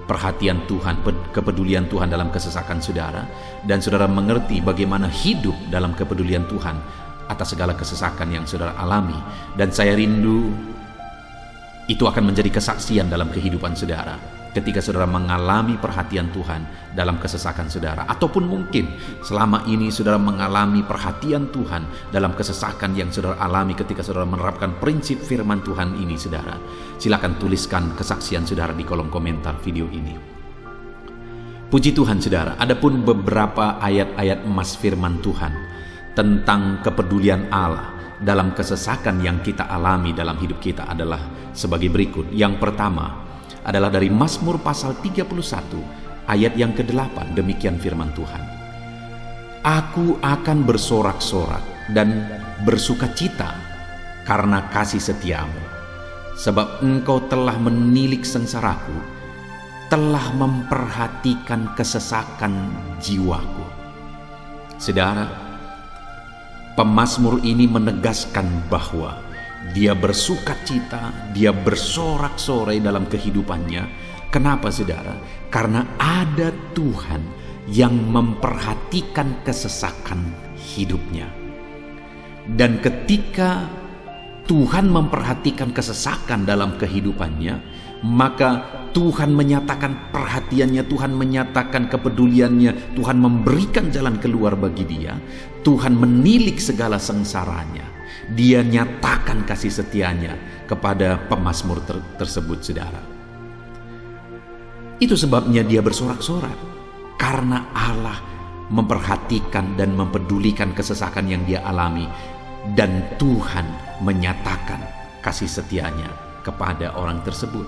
perhatian Tuhan, kepedulian Tuhan dalam kesesakan saudara, dan saudara mengerti bagaimana hidup dalam kepedulian Tuhan atas segala kesesakan yang saudara alami. Dan saya rindu itu akan menjadi kesaksian dalam kehidupan saudara ketika saudara mengalami perhatian Tuhan dalam kesesakan saudara, ataupun mungkin selama ini saudara mengalami perhatian Tuhan dalam kesesakan yang saudara alami ketika saudara menerapkan prinsip firman Tuhan ini saudara. Silakan tuliskan kesaksian saudara di kolom komentar video ini. Puji Tuhan saudara, adapun beberapa ayat-ayat emas firman Tuhan tentang kepedulian Allah dalam kesesakan yang kita alami dalam hidup kita adalah sebagai berikut. Yang pertama adalah dari Mazmur pasal 31 ayat yang ke-8. Demikian firman Tuhan. Aku akan bersorak-sorak dan bersukacita karena kasih setiamu, sebab engkau telah menilik sengsaraku, telah memperhatikan kesesakan jiwaku. Saudara, pemazmur ini menegaskan bahwa dia bersukacita, dia bersorak-sorai dalam kehidupannya. Kenapa saudara? Karena ada Tuhan yang memperhatikan kesesakan hidupnya. Dan ketika Tuhan memperhatikan kesesakan dalam kehidupannya, maka Tuhan menyatakan perhatiannya, Tuhan menyatakan kepeduliannya, Tuhan memberikan jalan keluar bagi dia, Tuhan menilik segala sengsaranya. Dia nyatakan kasih setianya kepada pemazmur tersebut saudara. Itu sebabnya dia bersorak-sorak, karena Allah memperhatikan dan mempedulikan kesesakan yang dia alami, dan Tuhan menyatakan kasih setianya kepada orang tersebut.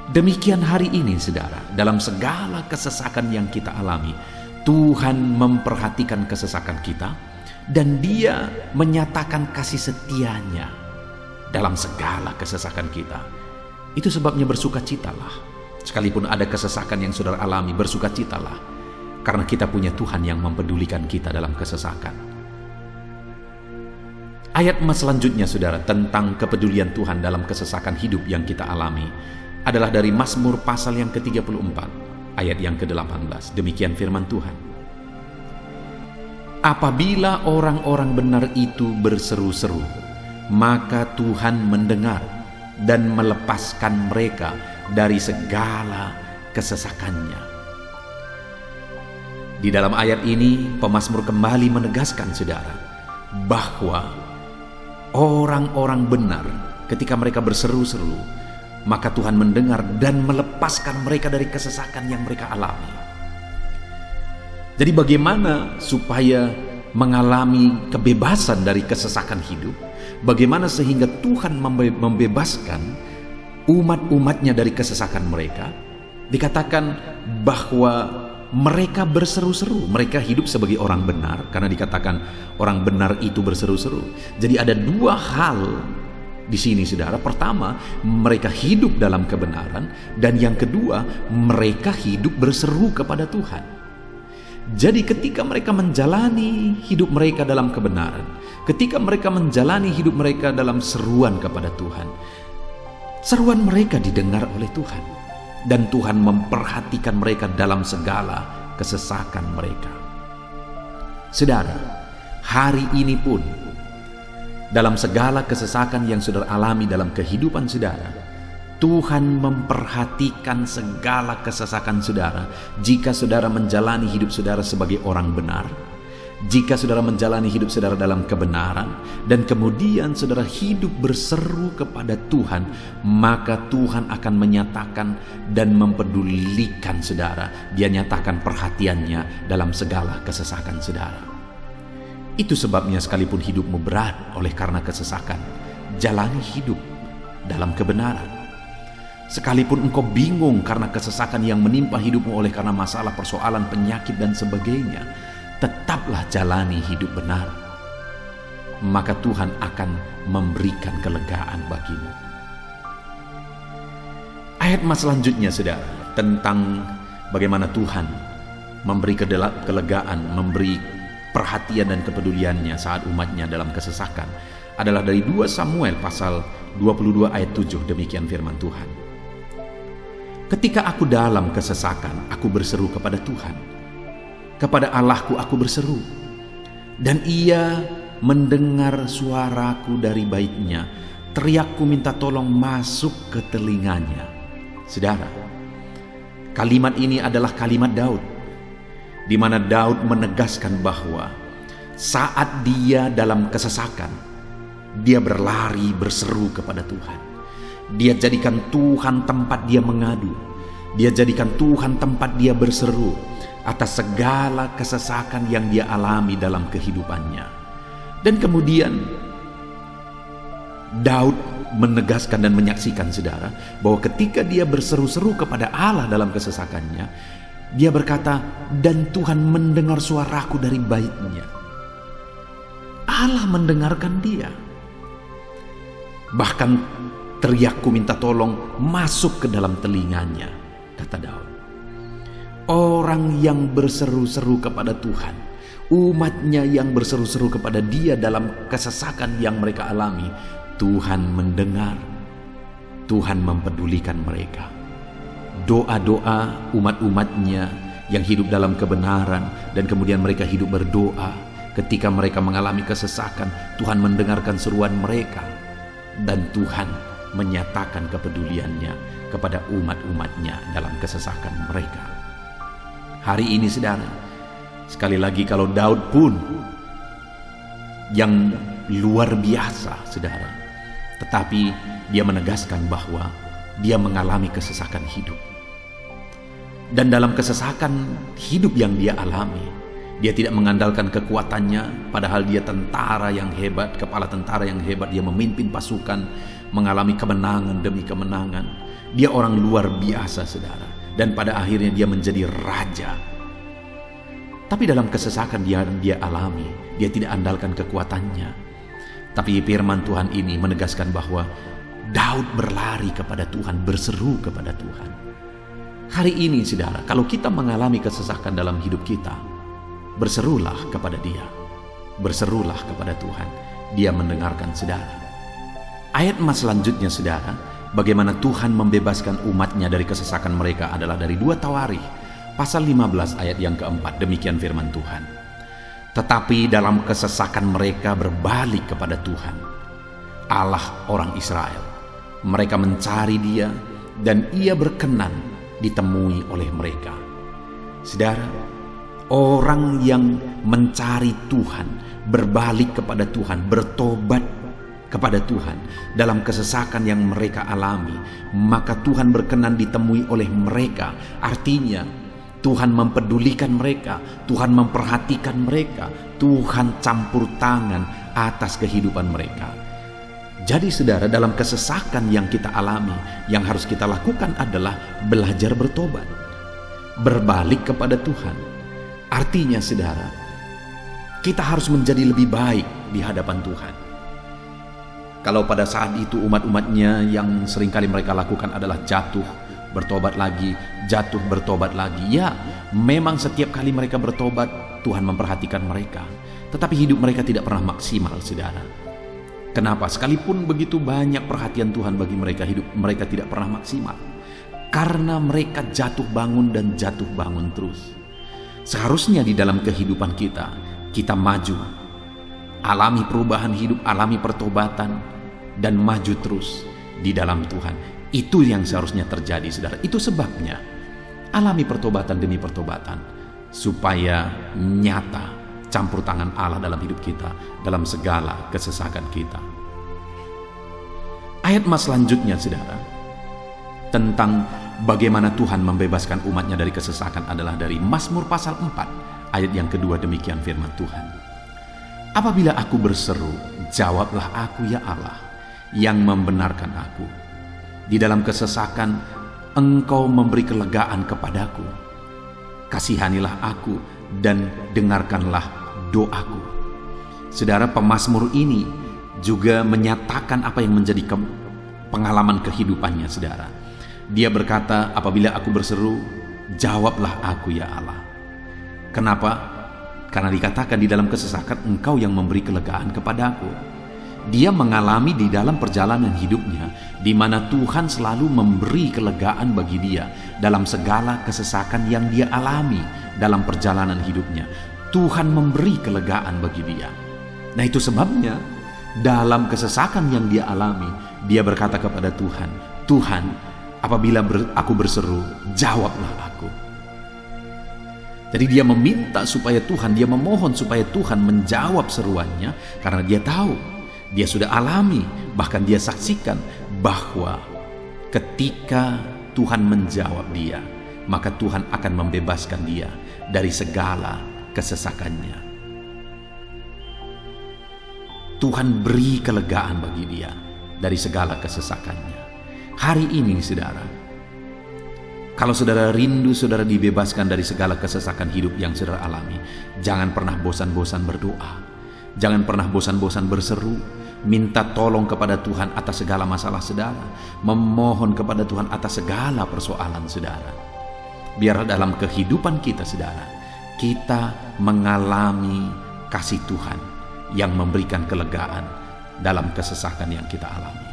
Demikian hari ini saudara, dalam segala kesesakan yang kita alami, Tuhan memperhatikan kesesakan kita dan Dia menyatakan kasih setianya dalam segala kesesakan kita. Itu sebabnya bersukacitalah. Sekalipun ada kesesakan yang saudara alami, bersukacitalah, karena kita punya Tuhan yang mempedulikan kita dalam kesesakan. Ayat selanjutnya saudara, tentang kepedulian Tuhan dalam kesesakan hidup yang kita alami, adalah dari Mazmur pasal yang ke-34, ayat yang ke-18. Demikian firman Tuhan. Apabila orang-orang benar itu berseru-seru, maka Tuhan mendengar dan melepaskan mereka dari segala kesesakannya. Di dalam ayat ini, pemazmur kembali menegaskan saudara, bahwa orang-orang benar ketika mereka berseru-seru, maka Tuhan mendengar dan melepaskan mereka dari kesesakan yang mereka alami. Jadi bagaimana supaya mengalami kebebasan dari kesesakan hidup? Bagaimana sehingga Tuhan membebaskan umat-umatnya dari kesesakan mereka? Dikatakan bahwa mereka berseru-seru, mereka hidup sebagai orang benar, karena dikatakan orang benar itu berseru-seru. Jadi ada dua hal di sini saudara. Pertama, mereka hidup dalam kebenaran, dan yang kedua, mereka hidup berseru kepada Tuhan. Jadi ketika mereka menjalani hidup mereka dalam kebenaran, ketika mereka menjalani hidup mereka dalam seruan kepada Tuhan, seruan mereka didengar oleh Tuhan, dan Tuhan memperhatikan mereka dalam segala kesesakan mereka. Saudara, hari ini pun dalam segala kesesakan yang saudara alami dalam kehidupan saudara, Tuhan memperhatikan segala kesesakan saudara. Jika saudara menjalani hidup saudara sebagai orang benar, jika saudara menjalani hidup saudara dalam kebenaran, dan kemudian saudara hidup berseru kepada Tuhan, maka Tuhan akan menyatakan dan mempedulikan saudara. Dia nyatakan perhatiannya dalam segala kesesakan saudara. Itu sebabnya sekalipun hidupmu berat oleh karena kesesakan, jalani hidup dalam kebenaran. Sekalipun engkau bingung karena kesesakan yang menimpa hidupmu oleh karena masalah, persoalan, penyakit dan sebagainya, tetaplah jalani hidup benar. Maka Tuhan akan memberikan kelegaan bagimu. Ayat selanjutnya saudara, tentang bagaimana Tuhan memberi kelegaan, memberi perhatian dan kepeduliannya saat umatnya dalam kesesakan, adalah dari 2 Samuel pasal 22 ayat 7. Demikian firman Tuhan. Ketika aku dalam kesesakan, aku berseru kepada Tuhan. Kepada Allahku aku berseru, dan Ia mendengar suaraku dari baitnya. Teriakku minta tolong masuk ke telinganya. Saudara, kalimat ini adalah kalimat Daud, di mana Daud menegaskan bahwa saat dia dalam kesesakan, dia berlari berseru kepada Tuhan. Dia jadikan Tuhan tempat dia mengadu. Dia jadikan Tuhan tempat dia berseru atas segala kesesakan yang dia alami dalam kehidupannya. Dan kemudian Daud menegaskan dan menyaksikan saudara, bahwa ketika dia berseru-seru kepada Allah dalam kesesakannya, dia berkata, dan Tuhan mendengar suaraku dari baitnya. Allah mendengarkan dia. Bahkan teriakku minta tolong masuk ke dalam telinganya, kata Daud. Orang yang berseru-seru kepada Tuhan, umatnya yang berseru-seru kepada Dia dalam kesesakan yang mereka alami, Tuhan mendengar, Tuhan mempedulikan mereka. Doa-doa umat-umatnya yang hidup dalam kebenaran, dan kemudian mereka hidup berdoa ketika mereka mengalami kesesakan, Tuhan mendengarkan seruan mereka, dan Tuhan menyatakan kepeduliannya kepada umat-umatnya dalam kesesakan mereka. Hari ini saudara, sekali lagi kalau Daud pun yang luar biasa saudara, tetapi dia menegaskan bahwa dia mengalami kesesakan hidup. Dan dalam kesesakan hidup yang dia alami, dia tidak mengandalkan kekuatannya, padahal dia tentara yang hebat, kepala tentara yang hebat. Dia memimpin pasukan, mengalami kemenangan demi kemenangan. Dia orang luar biasa, saudara. Dan pada akhirnya dia menjadi raja. Tapi dalam kesesakan dia alami, dia tidak andalkan kekuatannya. Tapi firman Tuhan ini menegaskan bahwa Daud berlari kepada Tuhan, berseru kepada Tuhan. Hari ini, saudara, kalau kita mengalami kesesakan dalam hidup kita, berserulah kepada Dia, berserulah kepada Tuhan. Dia mendengarkan saudara. Ayat emas selanjutnya, saudara, bagaimana Tuhan membebaskan umatnya dari kesesakan mereka adalah dari 2 Tawarikh pasal 15 ayat yang keempat. Demikian firman Tuhan. Tetapi dalam kesesakan mereka berbalik kepada Tuhan, Allah orang Israel. Mereka mencari Dia dan Ia berkenan ditemui oleh mereka. Saudara, orang yang mencari Tuhan, berbalik kepada Tuhan, bertobat kepada Tuhan dalam kesesakan yang mereka alami, maka Tuhan berkenan ditemui oleh mereka. Artinya Tuhan mempedulikan mereka, Tuhan memperhatikan mereka, Tuhan campur tangan atas kehidupan mereka. Jadi saudara, dalam kesesakan yang kita alami, yang harus kita lakukan adalah belajar bertobat, berbalik kepada Tuhan. Artinya saudara, kita harus menjadi lebih baik di hadapan Tuhan. Kalau pada saat itu umat-umatnya yang seringkali mereka lakukan adalah jatuh, bertobat lagi, jatuh, bertobat lagi. Ya, memang setiap kali mereka bertobat, Tuhan memperhatikan mereka. Tetapi hidup mereka tidak pernah maksimal, saudara. Kenapa? Sekalipun begitu banyak perhatian Tuhan bagi mereka, hidup mereka tidak pernah maksimal. Karena mereka jatuh bangun dan jatuh bangun terus. Seharusnya di dalam kehidupan kita maju, alami perubahan hidup, alami pertobatan, dan maju terus di dalam Tuhan. Itu yang seharusnya terjadi, saudara. Itu sebabnya alami pertobatan demi pertobatan, supaya nyata campur tangan Allah dalam hidup kita, dalam segala kesesakan kita. Ayat emas selanjutnya, saudara, tentang bagaimana Tuhan membebaskan umatnya dari kesesakan adalah dari Mazmur pasal 4 ayat yang kedua. Demikian firman Tuhan. Apabila aku berseru, jawablah aku ya Allah, yang membenarkan aku. Di dalam kesesakan Engkau memberi kelegaan kepadaku. Kasihanilah aku dan dengarkanlah doaku. Saudara, pemazmur ini juga menyatakan apa yang menjadi pengalaman kehidupannya, saudara. Dia berkata, apabila aku berseru, jawablah aku ya Allah. Kenapa? Karena dikatakan di dalam kesesakan Engkau yang memberi kelegaan kepadaku. Dia mengalami di dalam perjalanan hidupnya, di mana Tuhan selalu memberi kelegaan bagi dia dalam segala kesesakan yang dia alami dalam perjalanan hidupnya. Tuhan memberi kelegaan bagi dia. Nah, itu sebabnya dalam kesesakan yang dia alami, dia berkata kepada Tuhan, Tuhan, apabila aku berseru, jawablah aku. Jadi dia meminta supaya Tuhan, dia memohon supaya Tuhan menjawab seruannya, karena dia tahu, dia sudah alami, bahkan dia saksikan bahwa ketika Tuhan menjawab dia, maka Tuhan akan membebaskan dia dari segala kesesakannya. Tuhan beri kelegaan bagi dia dari segala kesesakannya. Hari ini, saudara, kalau saudara rindu saudara dibebaskan dari segala kesesakan hidup yang saudara alami, jangan pernah bosan-bosan berdoa. Jangan pernah bosan-bosan berseru, minta tolong kepada Tuhan atas segala masalah saudara, memohon kepada Tuhan atas segala persoalan saudara. Biar dalam kehidupan kita, saudara, kita mengalami kasih Tuhan yang memberikan kelegaan dalam kesesakan yang kita alami.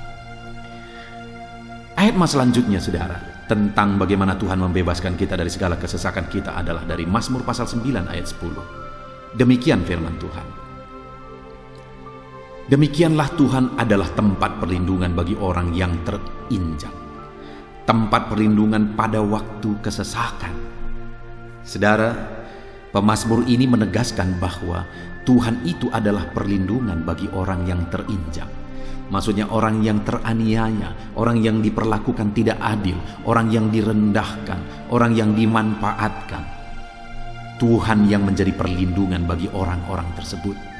Ayat mas selanjutnya, saudara, tentang bagaimana Tuhan membebaskan kita dari segala kesesakan kita adalah dari Mazmur pasal 9 ayat 10. Demikian firman Tuhan. Demikianlah Tuhan adalah tempat perlindungan bagi orang yang terinjak, tempat perlindungan pada waktu kesesakan. Saudara, pemazmur ini menegaskan bahwa Tuhan itu adalah perlindungan bagi orang yang terinjak. Maksudnya orang yang teraniaya, orang yang diperlakukan tidak adil, orang yang direndahkan, orang yang dimanfaatkan. Tuhan yang menjadi perlindungan bagi orang-orang tersebut.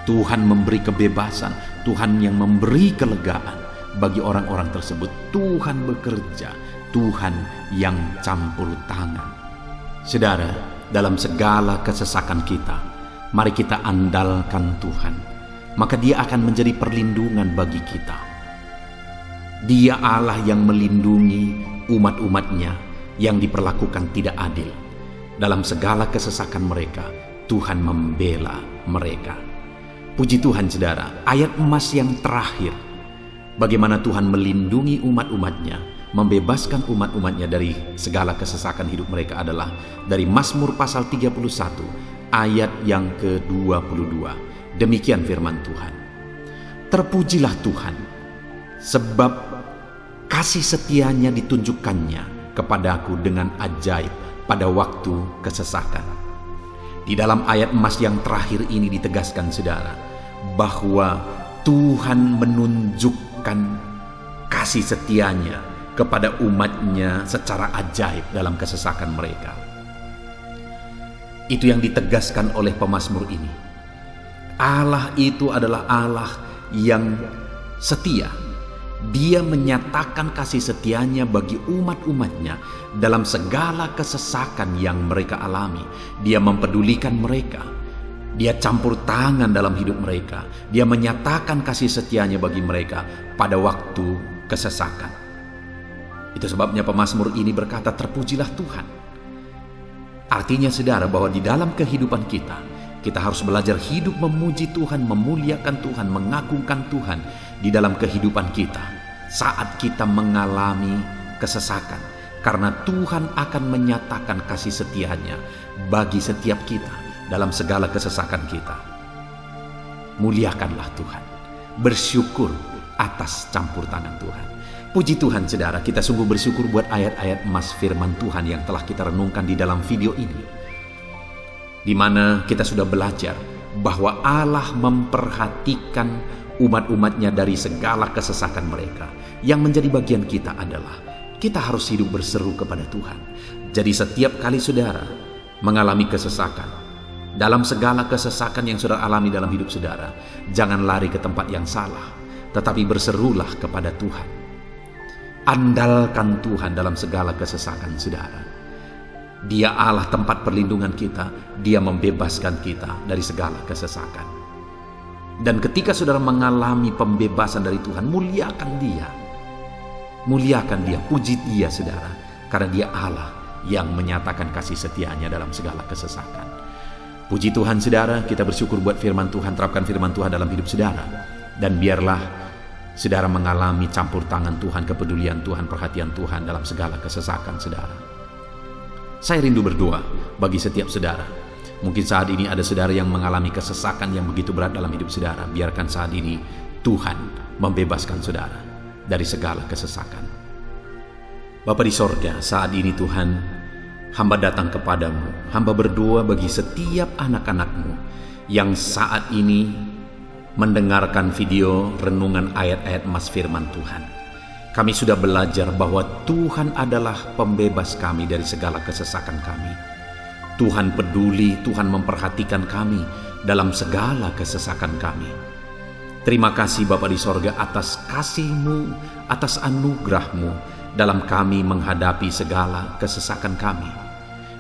Tuhan memberi kebebasan, Tuhan yang memberi kelegaan bagi orang-orang tersebut. Tuhan bekerja, Tuhan yang campur tangan. Saudara, dalam segala kesesakan kita, mari kita andalkan Tuhan. Maka Dia akan menjadi perlindungan bagi kita. Dia Allah yang melindungi umat-umatnya yang diperlakukan tidak adil. Dalam segala kesesakan mereka, Tuhan membela mereka. Puji Tuhan saudara, ayat emas yang terakhir, bagaimana Tuhan melindungi umat-umatnya, membebaskan umat-umatnya dari segala kesesakan hidup mereka adalah dari Mazmur pasal 31 ayat yang ke-22. Demikian firman Tuhan. Terpujilah Tuhan, sebab kasih setianya ditunjukkannya kepadaku dengan ajaib pada waktu kesesakan. Di dalam ayat emas yang terakhir ini ditegaskan saudara, bahwa Tuhan menunjukkan kasih setianya kepada umatnya secara ajaib dalam kesesakan mereka. Itu yang ditegaskan oleh pemazmur ini. Allah itu adalah Allah yang setia. Dia menyatakan kasih setianya bagi umat-umatnya dalam segala kesesakan yang mereka alami. Dia mempedulikan mereka. Dia campur tangan dalam hidup mereka. Dia menyatakan kasih setianya bagi mereka pada waktu kesesakan. Itu sebabnya pemazmur ini berkata, terpujilah Tuhan. Artinya saudara, bahwa di dalam kehidupan kita harus belajar hidup memuji Tuhan, memuliakan Tuhan, mengagungkan Tuhan di dalam kehidupan kita saat kita mengalami kesesakan. Karena Tuhan akan menyatakan kasih setianya bagi setiap kita dalam segala kesesakan kita. Muliakanlah Tuhan, bersyukur atas campur tangan Tuhan. Puji Tuhan saudara, kita sungguh bersyukur buat ayat-ayat emas firman Tuhan yang telah kita renungkan di dalam video ini, di mana kita sudah belajar bahwa Allah memperhatikan umat-umatnya dari segala kesesakan mereka. Yang menjadi bagian kita adalah kita harus hidup berseru kepada Tuhan. Jadi setiap kali saudara mengalami kesesakan, dalam segala kesesakan yang saudara alami dalam hidup saudara, jangan lari ke tempat yang salah, tetapi berserulah kepada Tuhan. Andalkan Tuhan dalam segala kesesakan saudara. Dia Allah tempat perlindungan kita. Dia membebaskan kita dari segala kesesakan. Dan ketika saudara mengalami pembebasan dari Tuhan, muliakan Dia. Muliakan Dia, puji Dia saudara. Karena Dia Allah yang menyatakan kasih setianya dalam segala kesesakan. Puji Tuhan saudara, kita bersyukur buat firman Tuhan. Terapkan firman Tuhan dalam hidup saudara. Dan biarlah saudara mengalami campur tangan Tuhan, kepedulian Tuhan, perhatian Tuhan dalam segala kesesakan saudara. Saya rindu berdoa bagi setiap saudara. Mungkin saat ini ada saudara yang mengalami kesesakan yang begitu berat dalam hidup saudara. Biarkan saat ini Tuhan membebaskan saudara dari segala kesesakan. Bapa di sorga, saat ini Tuhan, hamba datang kepadamu. Hamba berdoa bagi setiap anak-anak-Mu yang saat ini mendengarkan video renungan ayat-ayat emas firman Tuhan. Kami sudah belajar bahwa Tuhan adalah pembebas kami dari segala kesesakan kami. Tuhan peduli, Tuhan memperhatikan kami dalam segala kesesakan kami. Terima kasih Bapa di sorga atas kasih-Mu, atas anugerah-Mu dalam kami menghadapi segala kesesakan kami.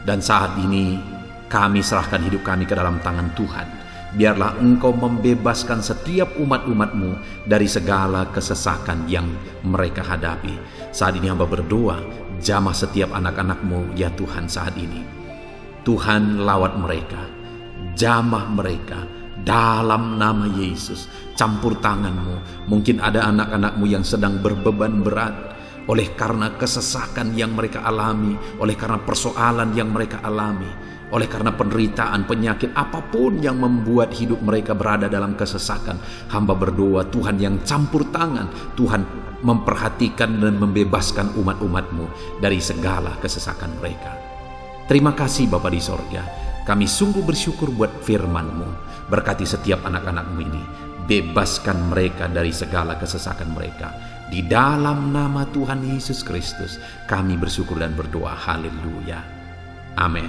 Dan saat ini kami serahkan hidup kami ke dalam tangan Tuhan. Biarlah Engkau membebaskan setiap umat-umat-Mu dari segala kesesakan yang mereka hadapi. Saat ini hamba berdoa, jamah setiap anak-anak-Mu ya Tuhan saat ini. Tuhan lawat mereka, jamah mereka dalam nama Yesus. Campur tangan-Mu. Mungkin ada anak-anak-Mu yang sedang berbeban berat oleh karena kesesakan yang mereka alami, oleh karena persoalan yang mereka alami, oleh karena penderitaan, penyakit, apapun yang membuat hidup mereka berada dalam kesesakan. Hamba berdoa Tuhan yang campur tangan, Tuhan memperhatikan dan membebaskan umat-umat-Mu dari segala kesesakan mereka. Terima kasih Bapa di sorga. Kami sungguh bersyukur buat firman-Mu. Berkati setiap anak-anak-Mu ini. Bebaskan mereka dari segala kesesakan mereka. Di dalam nama Tuhan Yesus Kristus kami bersyukur dan berdoa. Haleluya. Amin.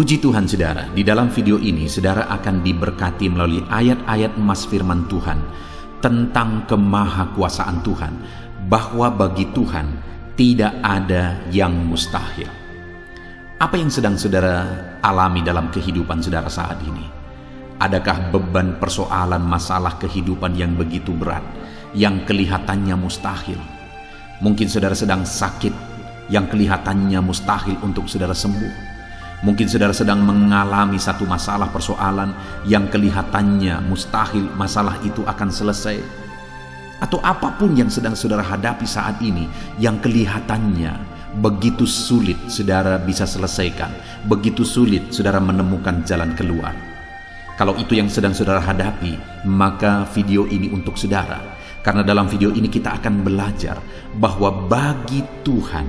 Puji Tuhan saudara, di dalam video ini saudara akan diberkati melalui ayat-ayat emas firman Tuhan tentang kemahakuasaan Tuhan, bahwa bagi Tuhan tidak ada yang mustahil. Apa yang sedang saudara alami dalam kehidupan saudara saat ini? Adakah beban, persoalan, masalah kehidupan yang begitu berat, yang kelihatannya mustahil? Mungkin saudara sedang sakit, yang kelihatannya mustahil untuk saudara sembuh. Mungkin saudara sedang mengalami satu masalah, persoalan yang kelihatannya mustahil masalah itu akan selesai. Atau apapun yang sedang saudara hadapi saat ini yang kelihatannya begitu sulit saudara bisa selesaikan, begitu sulit saudara menemukan jalan keluar. Kalau itu yang sedang saudara hadapi, maka video ini untuk saudara. Karena dalam video ini kita akan belajar bahwa bagi Tuhan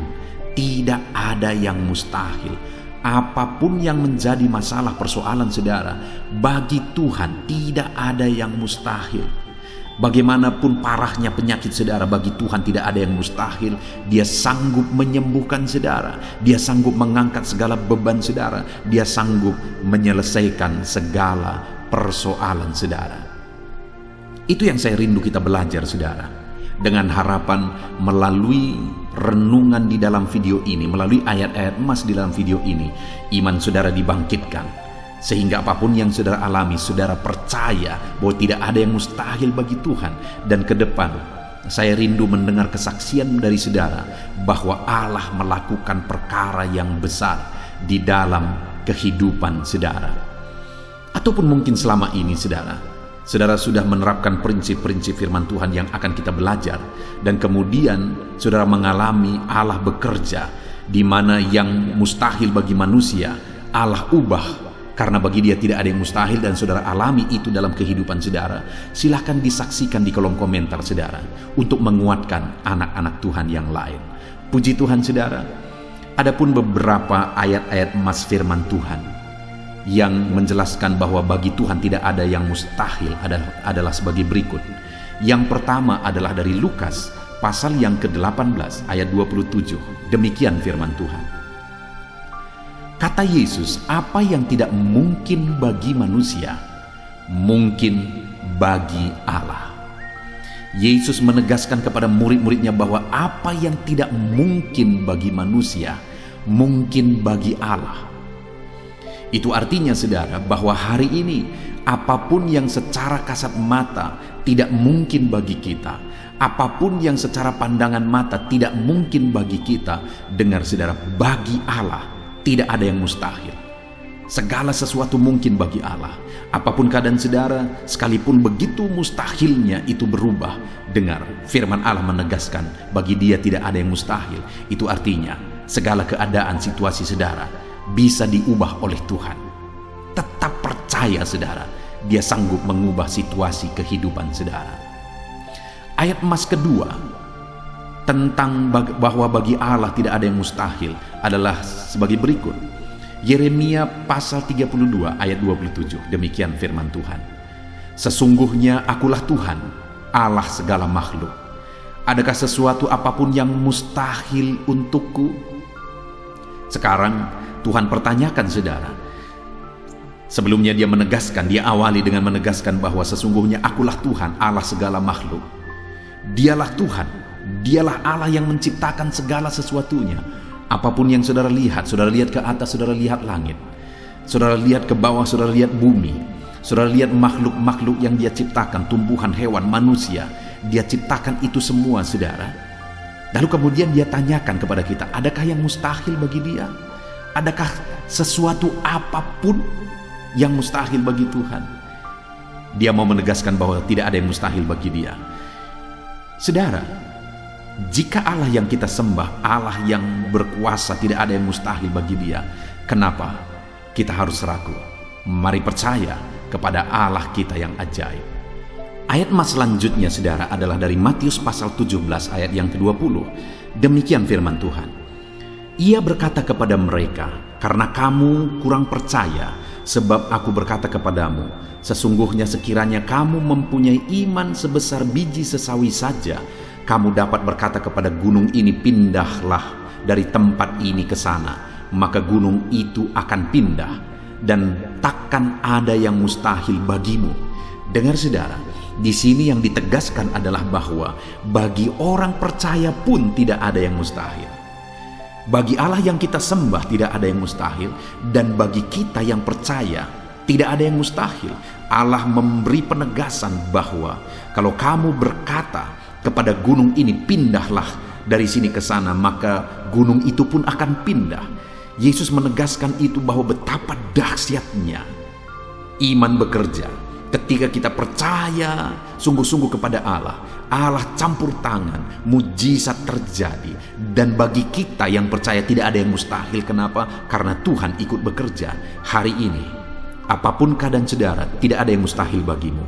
tidak ada yang mustahil. Apapun yang menjadi masalah, persoalan saudara, bagi Tuhan tidak ada yang mustahil. Bagaimanapun parahnya penyakit saudara, bagi Tuhan tidak ada yang mustahil. Dia sanggup menyembuhkan saudara, Dia sanggup mengangkat segala beban saudara, Dia sanggup menyelesaikan segala persoalan saudara. Itu yang saya rindu kita belajar saudara, dengan harapan melalui renungan di dalam video ini, melalui ayat-ayat emas di dalam video ini, iman saudara dibangkitkan, sehingga apapun yang saudara alami, saudara percaya bahwa tidak ada yang mustahil bagi Tuhan. Dan ke depan saya rindu mendengar kesaksian dari saudara bahwa Allah melakukan perkara yang besar di dalam kehidupan saudara. Ataupun mungkin selama ini saudara sudah menerapkan prinsip-prinsip firman Tuhan yang akan kita belajar, dan kemudian saudara mengalami Allah bekerja di mana yang mustahil bagi manusia Allah ubah, karena bagi Dia tidak ada yang mustahil, dan saudara alami itu dalam kehidupan saudara. Silahkan disaksikan di kolom komentar saudara untuk menguatkan anak-anak Tuhan yang lain. Puji Tuhan saudara. Adapun beberapa ayat-ayat emas firman Tuhan yang menjelaskan bahwa bagi Tuhan tidak ada yang mustahil adalah sebagai berikut. Yang pertama adalah dari Lukas pasal yang ke-18 ayat 27. Demikian firman Tuhan. Kata Yesus, apa yang tidak mungkin bagi manusia, mungkin bagi Allah. Yesus menegaskan kepada murid-muridnya bahwa apa yang tidak mungkin bagi manusia, mungkin bagi Allah. Itu artinya saudara bahwa hari ini apapun yang secara kasat mata tidak mungkin bagi kita, apapun yang secara pandangan mata tidak mungkin bagi kita, dengar saudara, bagi Allah tidak ada yang mustahil. Segala sesuatu mungkin bagi Allah. Apapun keadaan saudara, sekalipun begitu mustahilnya itu berubah, dengar firman Allah menegaskan bagi Dia tidak ada yang mustahil. Itu artinya segala keadaan situasi saudara bisa diubah oleh Tuhan. Tetap percaya saudara, Dia sanggup mengubah situasi kehidupan saudara. Ayat emas kedua tentang bahwa bagi Allah tidak ada yang mustahil adalah sebagai berikut. Yeremia pasal 32 ayat 27. Demikian firman Tuhan. Sesungguhnya akulah Tuhan, Allah segala makhluk. Adakah sesuatu apapun yang mustahil untukku? Sekarang Tuhan pertanyakan saudara. Sebelumnya Dia menegaskan, Dia awali dengan menegaskan bahwa sesungguhnya akulah Tuhan, Allah segala makhluk. Dialah Tuhan, Dialah Allah yang menciptakan segala sesuatunya. Apapun yang saudara lihat ke atas, saudara lihat langit, saudara lihat ke bawah, saudara lihat bumi, saudara lihat makhluk-makhluk yang Dia ciptakan, tumbuhan, hewan, manusia, Dia ciptakan itu semua saudara. Lalu kemudian Dia tanyakan kepada kita, adakah yang mustahil bagi Dia? Adakah sesuatu apapun yang mustahil bagi Tuhan? Dia mau menegaskan bahwa tidak ada yang mustahil bagi Dia. Saudara, jika Allah yang kita sembah, Allah yang berkuasa, tidak ada yang mustahil bagi Dia, kenapa kita harus ragu? Mari percaya kepada Allah kita yang ajaib. Ayat emas selanjutnya saudara adalah dari Matius pasal 17 ayat yang ke-20. Demikian firman Tuhan. Ia berkata kepada mereka, karena kamu kurang percaya, sebab aku berkata kepadamu, sesungguhnya sekiranya kamu mempunyai iman sebesar biji sesawi saja, kamu dapat berkata kepada gunung ini, pindahlah dari tempat ini ke sana, maka gunung itu akan pindah, dan takkan ada yang mustahil bagimu. Dengar saudara, di sini yang ditegaskan adalah bahwa bagi orang percaya pun tidak ada yang mustahil. Bagi Allah yang kita sembah tidak ada yang mustahil, dan bagi kita yang percaya tidak ada yang mustahil. Allah memberi penegasan bahwa kalau kamu berkata kepada gunung ini, pindahlah dari sini ke sana, maka gunung itu pun akan pindah. Yesus menegaskan itu bahwa betapa dahsyatnya iman bekerja. Ketika kita percaya sungguh-sungguh kepada Allah, Allah campur tangan, mujizat terjadi. Dan bagi kita yang percaya tidak ada yang mustahil. Kenapa? Karena Tuhan ikut bekerja. Hari ini, apapun keadaan saudara, tidak ada yang mustahil bagimu.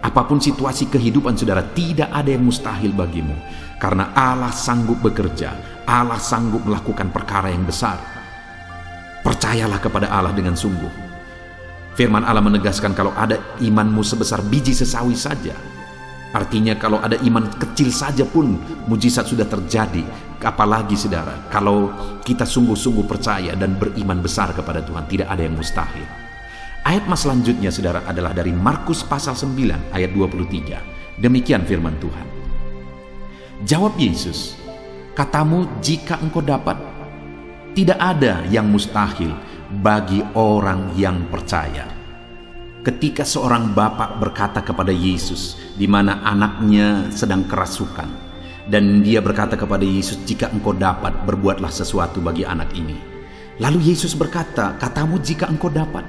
Apapun situasi kehidupan saudara, tidak ada yang mustahil bagimu. Karena Allah sanggup bekerja, Allah sanggup melakukan perkara yang besar. Percayalah kepada Allah dengan sungguh. Firman Allah menegaskan kalau ada imanmu sebesar biji sesawi saja. Artinya kalau ada iman kecil saja pun mujizat sudah terjadi. Apalagi saudara, kalau kita sungguh-sungguh percaya dan beriman besar kepada Tuhan, tidak ada yang mustahil. Ayat selanjutnya saudara adalah dari Markus pasal 9 ayat 23. Demikian firman Tuhan. Jawab Yesus, katamu jika engkau dapat, tidak ada yang mustahil bagi orang yang percaya. Ketika seorang bapak berkata kepada Yesus, di mana anaknya sedang kerasukan, dan dia berkata kepada Yesus, jika engkau dapat, berbuatlah sesuatu bagi anak ini. Lalu Yesus berkata, katamu jika engkau dapat.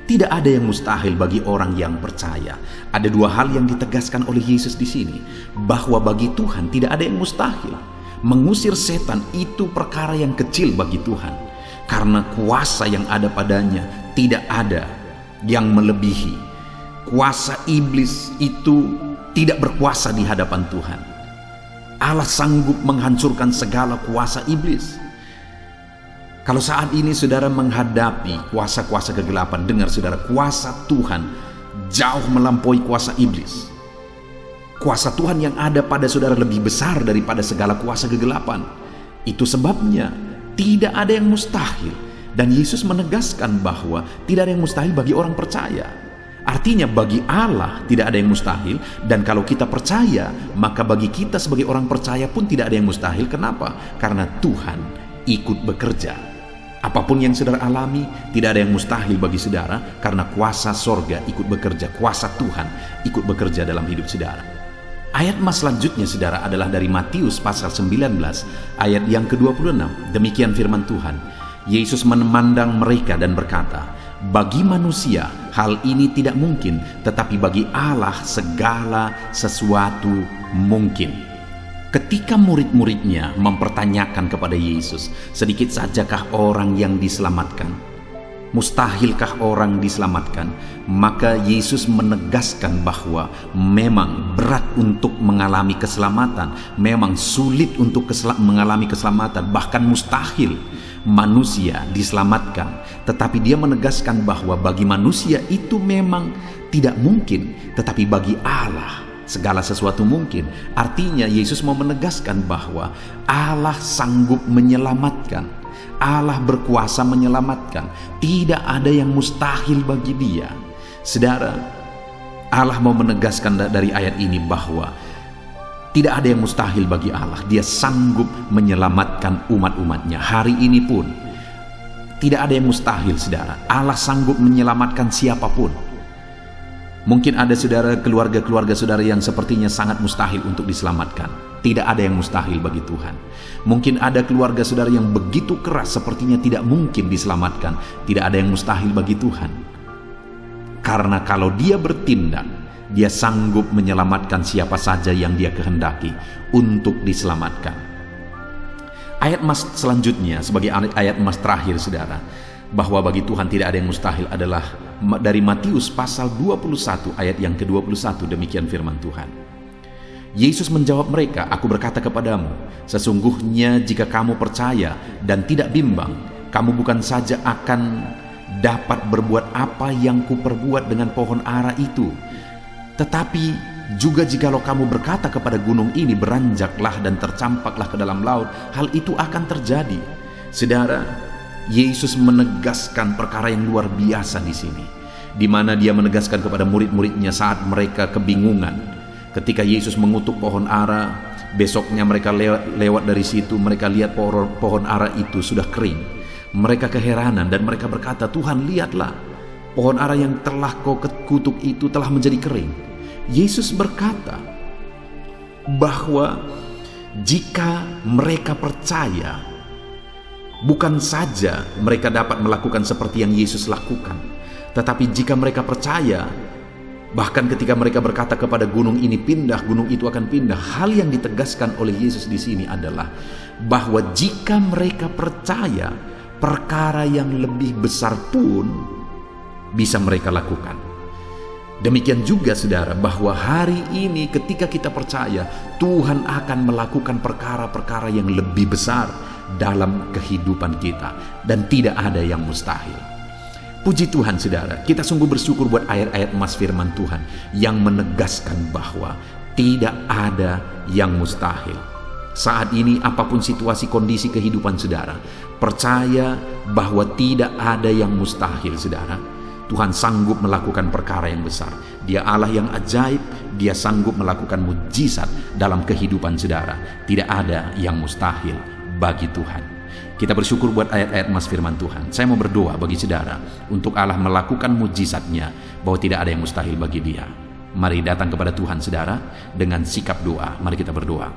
Tidak ada yang mustahil bagi orang yang percaya. Ada dua hal yang ditegaskan oleh Yesus di sini, bahwa bagi Tuhan tidak ada yang mustahil. Mengusir setan itu perkara yang kecil bagi Tuhan, karena kuasa yang ada padanya tidak ada yang melebihi. Kuasa iblis itu tidak berkuasa di hadapan Tuhan. Allah sanggup menghancurkan segala kuasa iblis. Kalau saat ini saudara menghadapi kuasa-kuasa kegelapan, dengar saudara, kuasa Tuhan jauh melampaui kuasa iblis. Kuasa Tuhan yang ada pada saudara lebih besar daripada segala kuasa kegelapan. Itu sebabnya tidak ada yang mustahil. Dan Yesus menegaskan bahwa tidak ada yang mustahil bagi orang percaya. Artinya bagi Allah tidak ada yang mustahil. Dan kalau kita percaya, maka bagi kita sebagai orang percaya pun tidak ada yang mustahil. Kenapa? Karena Tuhan ikut bekerja. Apapun yang saudara alami, tidak ada yang mustahil bagi saudara, karena kuasa sorga ikut bekerja, kuasa Tuhan ikut bekerja dalam hidup saudara. Ayat selanjutnya saudara adalah dari Matius pasal 19 ayat yang ke-26. Demikian firman Tuhan. Yesus memandang mereka dan berkata, bagi manusia hal ini tidak mungkin, tetapi bagi Allah segala sesuatu mungkin. Ketika murid-muridnya mempertanyakan kepada Yesus, sedikit sajakah orang yang diselamatkan? Mustahilkah orang diselamatkan? Maka Yesus menegaskan bahwa memang berat untuk mengalami keselamatan, memang sulit untuk mengalami keselamatan, bahkan mustahil manusia diselamatkan. Tetapi dia menegaskan bahwa bagi manusia itu memang tidak mungkin, tetapi bagi Allah segala sesuatu mungkin. Artinya Yesus mau menegaskan bahwa Allah sanggup menyelamatkan. Allah berkuasa menyelamatkan. Tidak ada yang mustahil bagi dia. Saudara, Allah mau menegaskan dari ayat ini bahwa tidak ada yang mustahil bagi Allah. Dia sanggup menyelamatkan umat-umatnya. Hari ini pun tidak ada yang mustahil saudara. Allah sanggup menyelamatkan siapapun. Mungkin ada saudara, keluarga-keluarga saudara yang sepertinya sangat mustahil untuk diselamatkan. Tidak ada yang mustahil bagi Tuhan. Mungkin ada keluarga saudara yang begitu keras, sepertinya tidak mungkin diselamatkan. Tidak ada yang mustahil bagi Tuhan. Karena kalau dia bertindak, dia sanggup menyelamatkan siapa saja yang dia kehendaki untuk diselamatkan. Ayat selanjutnya sebagai ayat terakhir saudara, bahwa bagi Tuhan tidak ada yang mustahil adalah dari Matius pasal 21 ayat yang ke-21. Demikian firman Tuhan. Yesus menjawab mereka, aku berkata kepadamu, sesungguhnya jika kamu percaya dan tidak bimbang, kamu bukan saja akan dapat berbuat apa yang kuperbuat dengan pohon ara itu, tetapi juga jikalau kamu berkata kepada gunung ini, beranjaklah dan tercampaklah ke dalam laut, hal itu akan terjadi. Saudara, Yesus menegaskan perkara yang luar biasa di sini, di mana dia menegaskan kepada murid-muridnya saat mereka kebingungan. Ketika Yesus mengutuk pohon ara, besoknya mereka lewat dari situ, mereka lihat pohon ara itu sudah kering. Mereka keheranan dan mereka berkata, "Tuhan, lihatlah, pohon ara yang telah kau kutuk itu telah menjadi kering." Yesus berkata bahwa jika mereka percaya, bukan saja mereka dapat melakukan seperti yang Yesus lakukan, tetapi jika mereka percaya, bahkan ketika mereka berkata kepada gunung ini pindah, gunung itu akan pindah. Hal yang ditegaskan oleh Yesus di sini adalah bahwa jika mereka percaya, perkara yang lebih besar pun bisa mereka lakukan. Demikian juga saudara, bahwa hari ini ketika kita percaya, Tuhan akan melakukan perkara-perkara yang lebih besar dalam kehidupan kita, dan tidak ada yang mustahil. Puji Tuhan saudara, kita sungguh bersyukur buat ayat-ayat emas firman Tuhan yang menegaskan bahwa tidak ada yang mustahil. Saat ini apapun situasi kondisi kehidupan saudara, percaya bahwa tidak ada yang mustahil saudara. Tuhan sanggup melakukan perkara yang besar. Dia Allah yang ajaib, dia sanggup melakukan mujizat dalam kehidupan saudara. Tidak ada yang mustahil bagi Tuhan. Kita bersyukur buat ayat-ayat emas firman Tuhan. Saya mau berdoa bagi saudara untuk Allah melakukan mujizatnya, bahwa tidak ada yang mustahil bagi dia. Mari datang kepada Tuhan saudara dengan sikap doa. Mari kita berdoa.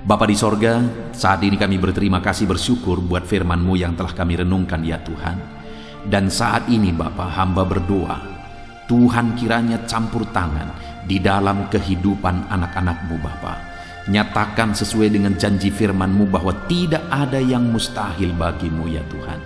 Bapa di sorga, saat ini kami berterima kasih bersyukur buat firman-Mu yang telah kami renungkan ya Tuhan. Dan saat ini Bapa, hamba berdoa, Tuhan kiranya campur tangan di dalam kehidupan anak-anak-Mu Bapa. Nyatakan sesuai dengan janji firman-Mu bahwa tidak ada yang mustahil bagi-Mu ya Tuhan.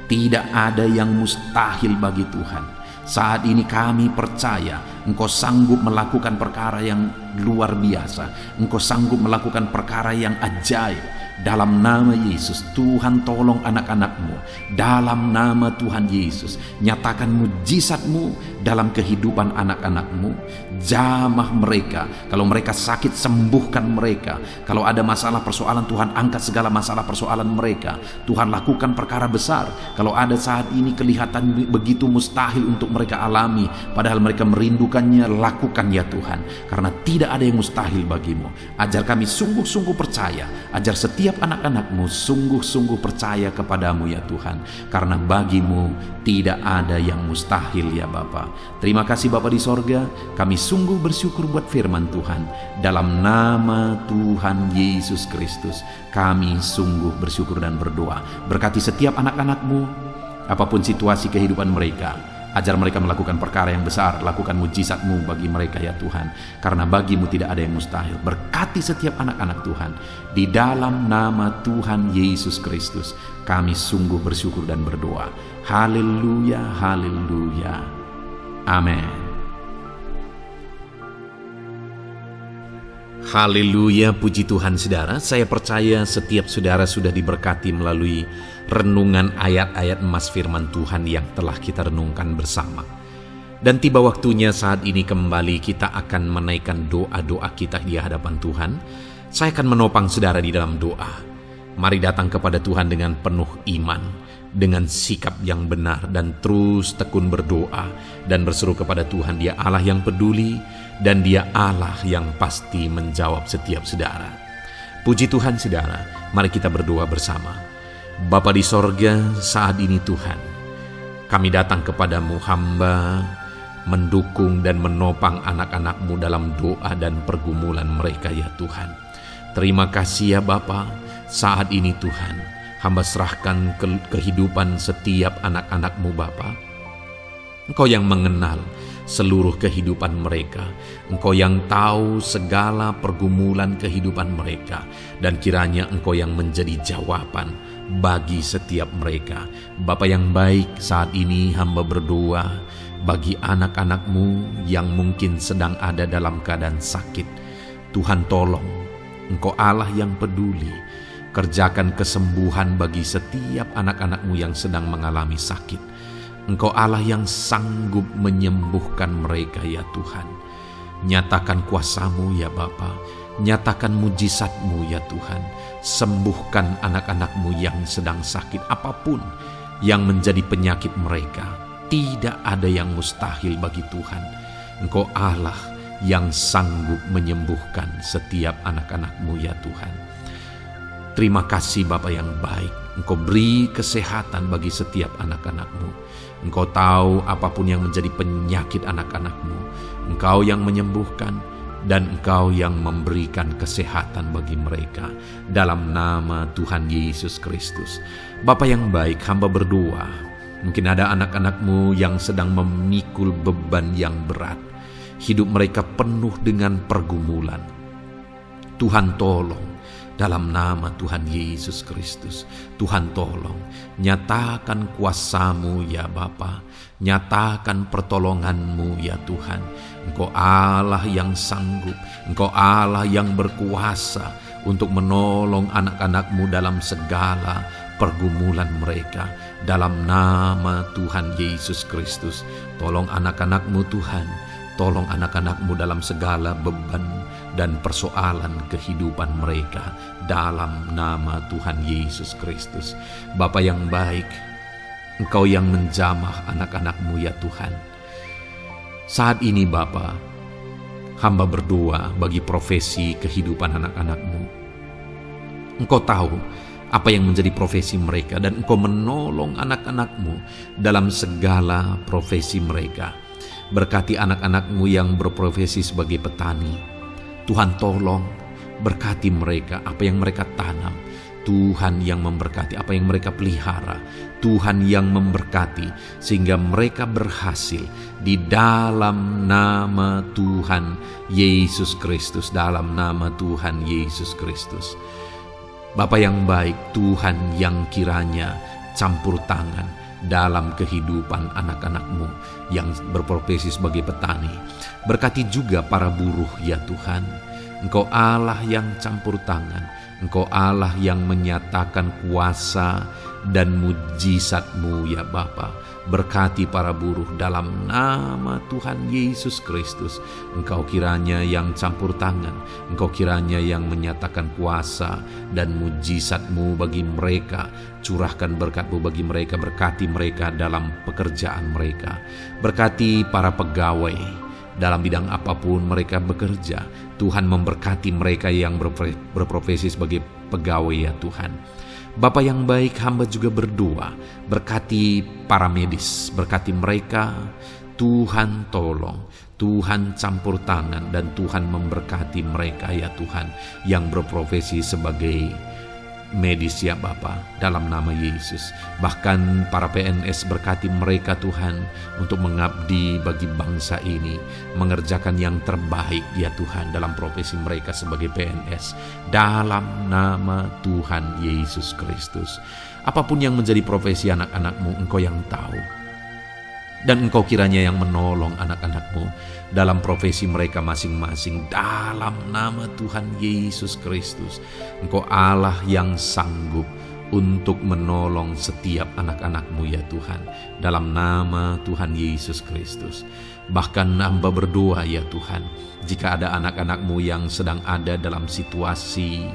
Tidak ada yang mustahil bagi Tuhan. Saat ini kami percaya Engkau sanggup melakukan perkara yang luar biasa. Engkau sanggup melakukan perkara yang ajaib. Dalam nama Yesus, Tuhan tolong anak-anak-Mu. Dalam nama Tuhan Yesus, nyatakan mujizat-Mu dalam kehidupan anak-anak-Mu. Jamah mereka. Kalau mereka sakit, sembuhkan mereka. Kalau ada masalah persoalan, Tuhan angkat segala masalah persoalan mereka. Tuhan lakukan perkara besar. Kalau ada saat ini kelihatan begitu mustahil untuk mereka alami, padahal mereka merindukannya, lakukan ya Tuhan. Karena tidak ada yang mustahil bagi-Mu. Ajar kami sungguh-sungguh percaya. Ajar setiap anak-anak-Mu sungguh-sungguh percaya kepadamu ya Tuhan, karena bagi-Mu tidak ada yang mustahil ya Bapa. Terima kasih Bapa di sorga, kami sungguh bersyukur buat firman Tuhan. Dalam nama Tuhan Yesus Kristus kami sungguh bersyukur dan berdoa. Berkati setiap anak-anak-Mu, apapun situasi kehidupan mereka. Ajar mereka melakukan perkara yang besar, lakukan mujizat-Mu bagi mereka ya Tuhan, karena bagi-Mu tidak ada yang mustahil. Berkati setiap anak-anak Tuhan, di dalam nama Tuhan Yesus Kristus kami sungguh bersyukur dan berdoa. Haleluya, haleluya, amin. Haleluya, puji Tuhan saudara. Saya percaya setiap saudara sudah diberkati melalui renungan ayat-ayat emas firman Tuhan yang telah kita renungkan bersama. Dan tiba waktunya saat ini kembali kita akan menaikkan doa-doa kita di hadapan Tuhan. Saya akan menopang saudara di dalam doa. Mari datang kepada Tuhan dengan penuh iman, dengan sikap yang benar, dan terus tekun berdoa dan berseru kepada Tuhan. Dia Allah yang peduli dan Dia Allah yang pasti menjawab setiap saudara. Puji Tuhan saudara, mari kita berdoa bersama. Bapa di sorga, saat ini Tuhan, kami datang kepadamu, hamba mendukung dan menopang anak-anak-Mu dalam doa dan pergumulan mereka ya Tuhan. Terima kasih ya Bapa, saat ini Tuhan, hamba serahkan kehidupan setiap anak-anak-Mu Bapa. Engkau yang mengenal seluruh kehidupan mereka. Engkau yang tahu segala pergumulan kehidupan mereka. Dan kiranya Engkau yang menjadi jawaban bagi setiap mereka. Bapa yang baik, saat ini hamba berdoa bagi anak-anak-Mu yang mungkin sedang ada dalam keadaan sakit. Tuhan tolong, Engkau Allah yang peduli. Kerjakan kesembuhan bagi setiap anak-anak-Mu yang sedang mengalami sakit. Engkau Allah yang sanggup menyembuhkan mereka ya Tuhan. Nyatakan kuasa-Mu ya Bapa, nyatakan mujizat-Mu ya Tuhan. Sembuhkan anak-anak-Mu yang sedang sakit, apapun yang menjadi penyakit mereka. Tidak ada yang mustahil bagi Tuhan. Engkau Allah yang sanggup menyembuhkan setiap anak-anak-Mu ya Tuhan. Terima kasih Bapa yang baik. Engkau beri kesehatan bagi setiap anak-anak-Mu. Engkau tahu apapun yang menjadi penyakit anak-anak-Mu. Engkau yang menyembuhkan dan Engkau yang memberikan kesehatan bagi mereka. Dalam nama Tuhan Yesus Kristus. Bapa yang baik, hamba berdoa. Mungkin ada anak-anak-Mu yang sedang memikul beban yang berat. Hidup mereka penuh dengan pergumulan. Tuhan tolong. Dalam nama Tuhan Yesus Kristus, Tuhan tolong, nyatakan kuasa-Mu ya Bapa, nyatakan pertolongan-Mu ya Tuhan. Engkau Allah yang sanggup, Engkau Allah yang berkuasa untuk menolong anak-anak-Mu dalam segala pergumulan mereka. Dalam nama Tuhan Yesus Kristus, tolong anak-anak-Mu Tuhan, tolong anak-anak-Mu dalam segala beban dan persoalan kehidupan mereka. Dalam nama Tuhan Yesus Kristus. Bapa yang baik, Engkau yang menjamah anak-anak-Mu ya Tuhan. Saat ini Bapa, hamba berdoa bagi profesi kehidupan anak-anak-Mu. Engkau tahu apa yang menjadi profesi mereka dan Engkau menolong anak-anak-Mu dalam segala profesi mereka. Berkati anak-anak-Mu yang berprofesi sebagai petani. Tuhan tolong berkati mereka, apa yang mereka tanam. Tuhan yang memberkati apa yang mereka pelihara. Tuhan yang memberkati sehingga mereka berhasil di dalam nama Tuhan Yesus Kristus. Dalam nama Tuhan Yesus Kristus. Bapa yang baik, Tuhan yang kiranya campur tangan dalam kehidupan anak-anak-Mu yang berprofesi sebagai petani. Berkati juga para buruh ya Tuhan. Engkau Allah yang campur tangan. Engkau Allah yang menyatakan kuasa dan mujizat-Mu ya Bapa. Berkati para buruh dalam nama Tuhan Yesus Kristus. Engkau kiranya yang campur tangan. Engkau kiranya yang menyatakan kuasa dan mujizat-Mu bagi mereka. Curahkan berkat-Mu bagi mereka. Berkati mereka dalam pekerjaan mereka. Berkati para pegawai dalam bidang apapun mereka bekerja. Tuhan memberkati mereka yang berprofesi sebagai pegawai ya Tuhan. Bapa yang baik, hamba juga berdoa. Berkati para medis, berkati mereka. Tuhan tolong, Tuhan campur tangan dan Tuhan memberkati mereka ya Tuhan yang berprofesi sebagai medis ya Bapa, dalam nama Yesus. Bahkan para PNS, berkati mereka Tuhan untuk mengabdi bagi bangsa ini, mengerjakan yang terbaik ya Tuhan dalam profesi mereka sebagai PNS. Dalam nama Tuhan Yesus Kristus. Apapun yang menjadi profesi anak-anak-Mu, Engkau yang tahu. Dan Engkau kiranya yang menolong anak-anak-Mu dalam profesi mereka masing-masing. Dalam nama Tuhan Yesus Kristus. Engkau Allah yang sanggup untuk menolong setiap anak-anak-Mu ya Tuhan. Dalam nama Tuhan Yesus Kristus. Bahkan hamba berdoa ya Tuhan, jika ada anak-anak-Mu yang sedang ada dalam situasi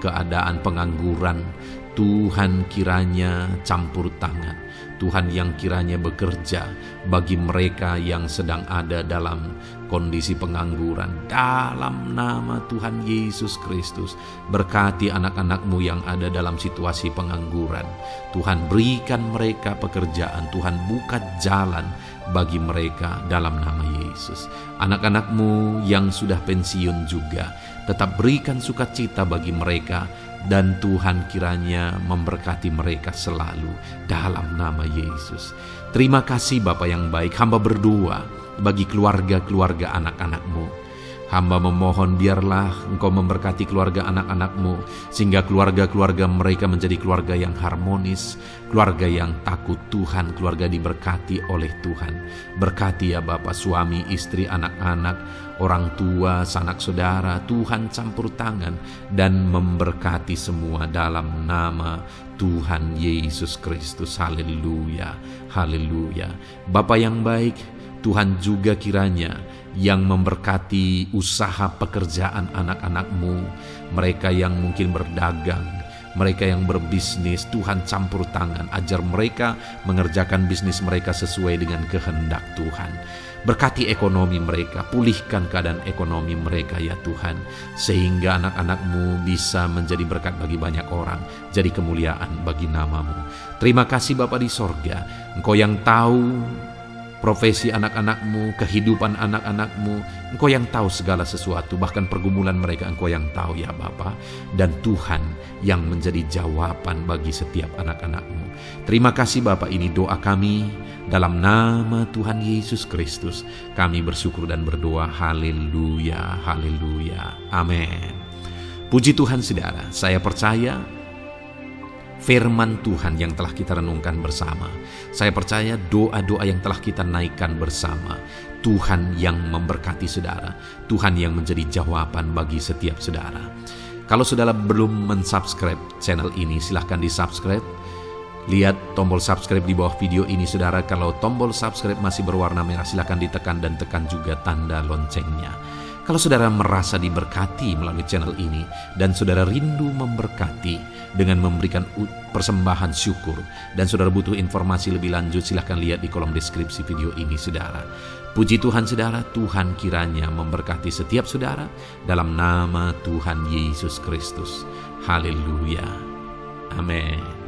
keadaan pengangguran, Tuhan kiranya campur tangan. Tuhan yang kiranya bekerja bagi mereka yang sedang ada dalam kondisi pengangguran. Dalam nama Tuhan Yesus Kristus, berkati anak-anak-Mu yang ada dalam situasi pengangguran. Tuhan berikan mereka pekerjaan, Tuhan buka jalan bagi mereka dalam nama Yesus. Anak-anak-Mu yang sudah pensiun juga, tetap berikan sukacita bagi mereka. Dan Tuhan kiranya memberkati mereka selalu dalam nama Yesus. Terima kasih Bapa yang baik, hamba berdoa bagi keluarga-keluarga anak-anak-Mu. Hamba memohon biarlah Engkau memberkati keluarga anak-anak-Mu, sehingga keluarga-keluarga mereka menjadi keluarga yang harmonis, keluarga yang takut Tuhan, keluarga diberkati oleh Tuhan. Berkati ya Bapa, suami, istri, anak-anak, orang tua, sanak saudara. Tuhan campur tangan dan memberkati semua dalam nama Tuhan Yesus Kristus. Haleluya, haleluya. Bapa yang baik, Tuhan juga kiranya yang memberkati usaha pekerjaan anak-anak-Mu, mereka yang mungkin berdagang, mereka yang berbisnis. Tuhan campur tangan, ajar mereka mengerjakan bisnis mereka sesuai dengan kehendak Tuhan. Berkati ekonomi mereka, pulihkan keadaan ekonomi mereka ya Tuhan, sehingga anak-anak-Mu bisa menjadi berkat bagi banyak orang, jadi kemuliaan bagi nama-Mu. Terima kasih Bapa di sorga, Engkau yang tahu profesi anak-anak-Mu, kehidupan anak-anak-Mu. Engkau yang tahu segala sesuatu, bahkan pergumulan mereka Engkau yang tahu ya Bapa. Dan Tuhan yang menjadi jawaban bagi setiap anak-anak-Mu. Terima kasih Bapa, ini doa kami dalam nama Tuhan Yesus Kristus. Kami bersyukur dan berdoa. Haleluya, haleluya, amin. Puji Tuhan saudara, saya percaya firman Tuhan yang telah kita renungkan bersama. Saya percaya doa-doa yang telah kita naikkan bersama, Tuhan yang memberkati saudara, Tuhan yang menjadi jawaban bagi setiap saudara. Kalau saudara belum mensubscribe channel ini, silahkan di-subscribe. Lihat tombol subscribe di bawah video ini saudara. Kalau tombol subscribe masih berwarna merah, silahkan ditekan dan tekan juga tanda loncengnya. Kalau saudara merasa diberkati melalui channel ini dan saudara rindu memberkati dengan memberikan persembahan syukur, dan saudara butuh informasi lebih lanjut, silahkan lihat di kolom deskripsi video ini saudara. Puji Tuhan saudara, Tuhan kiranya memberkati setiap saudara dalam nama Tuhan Yesus Kristus. Haleluya, amin.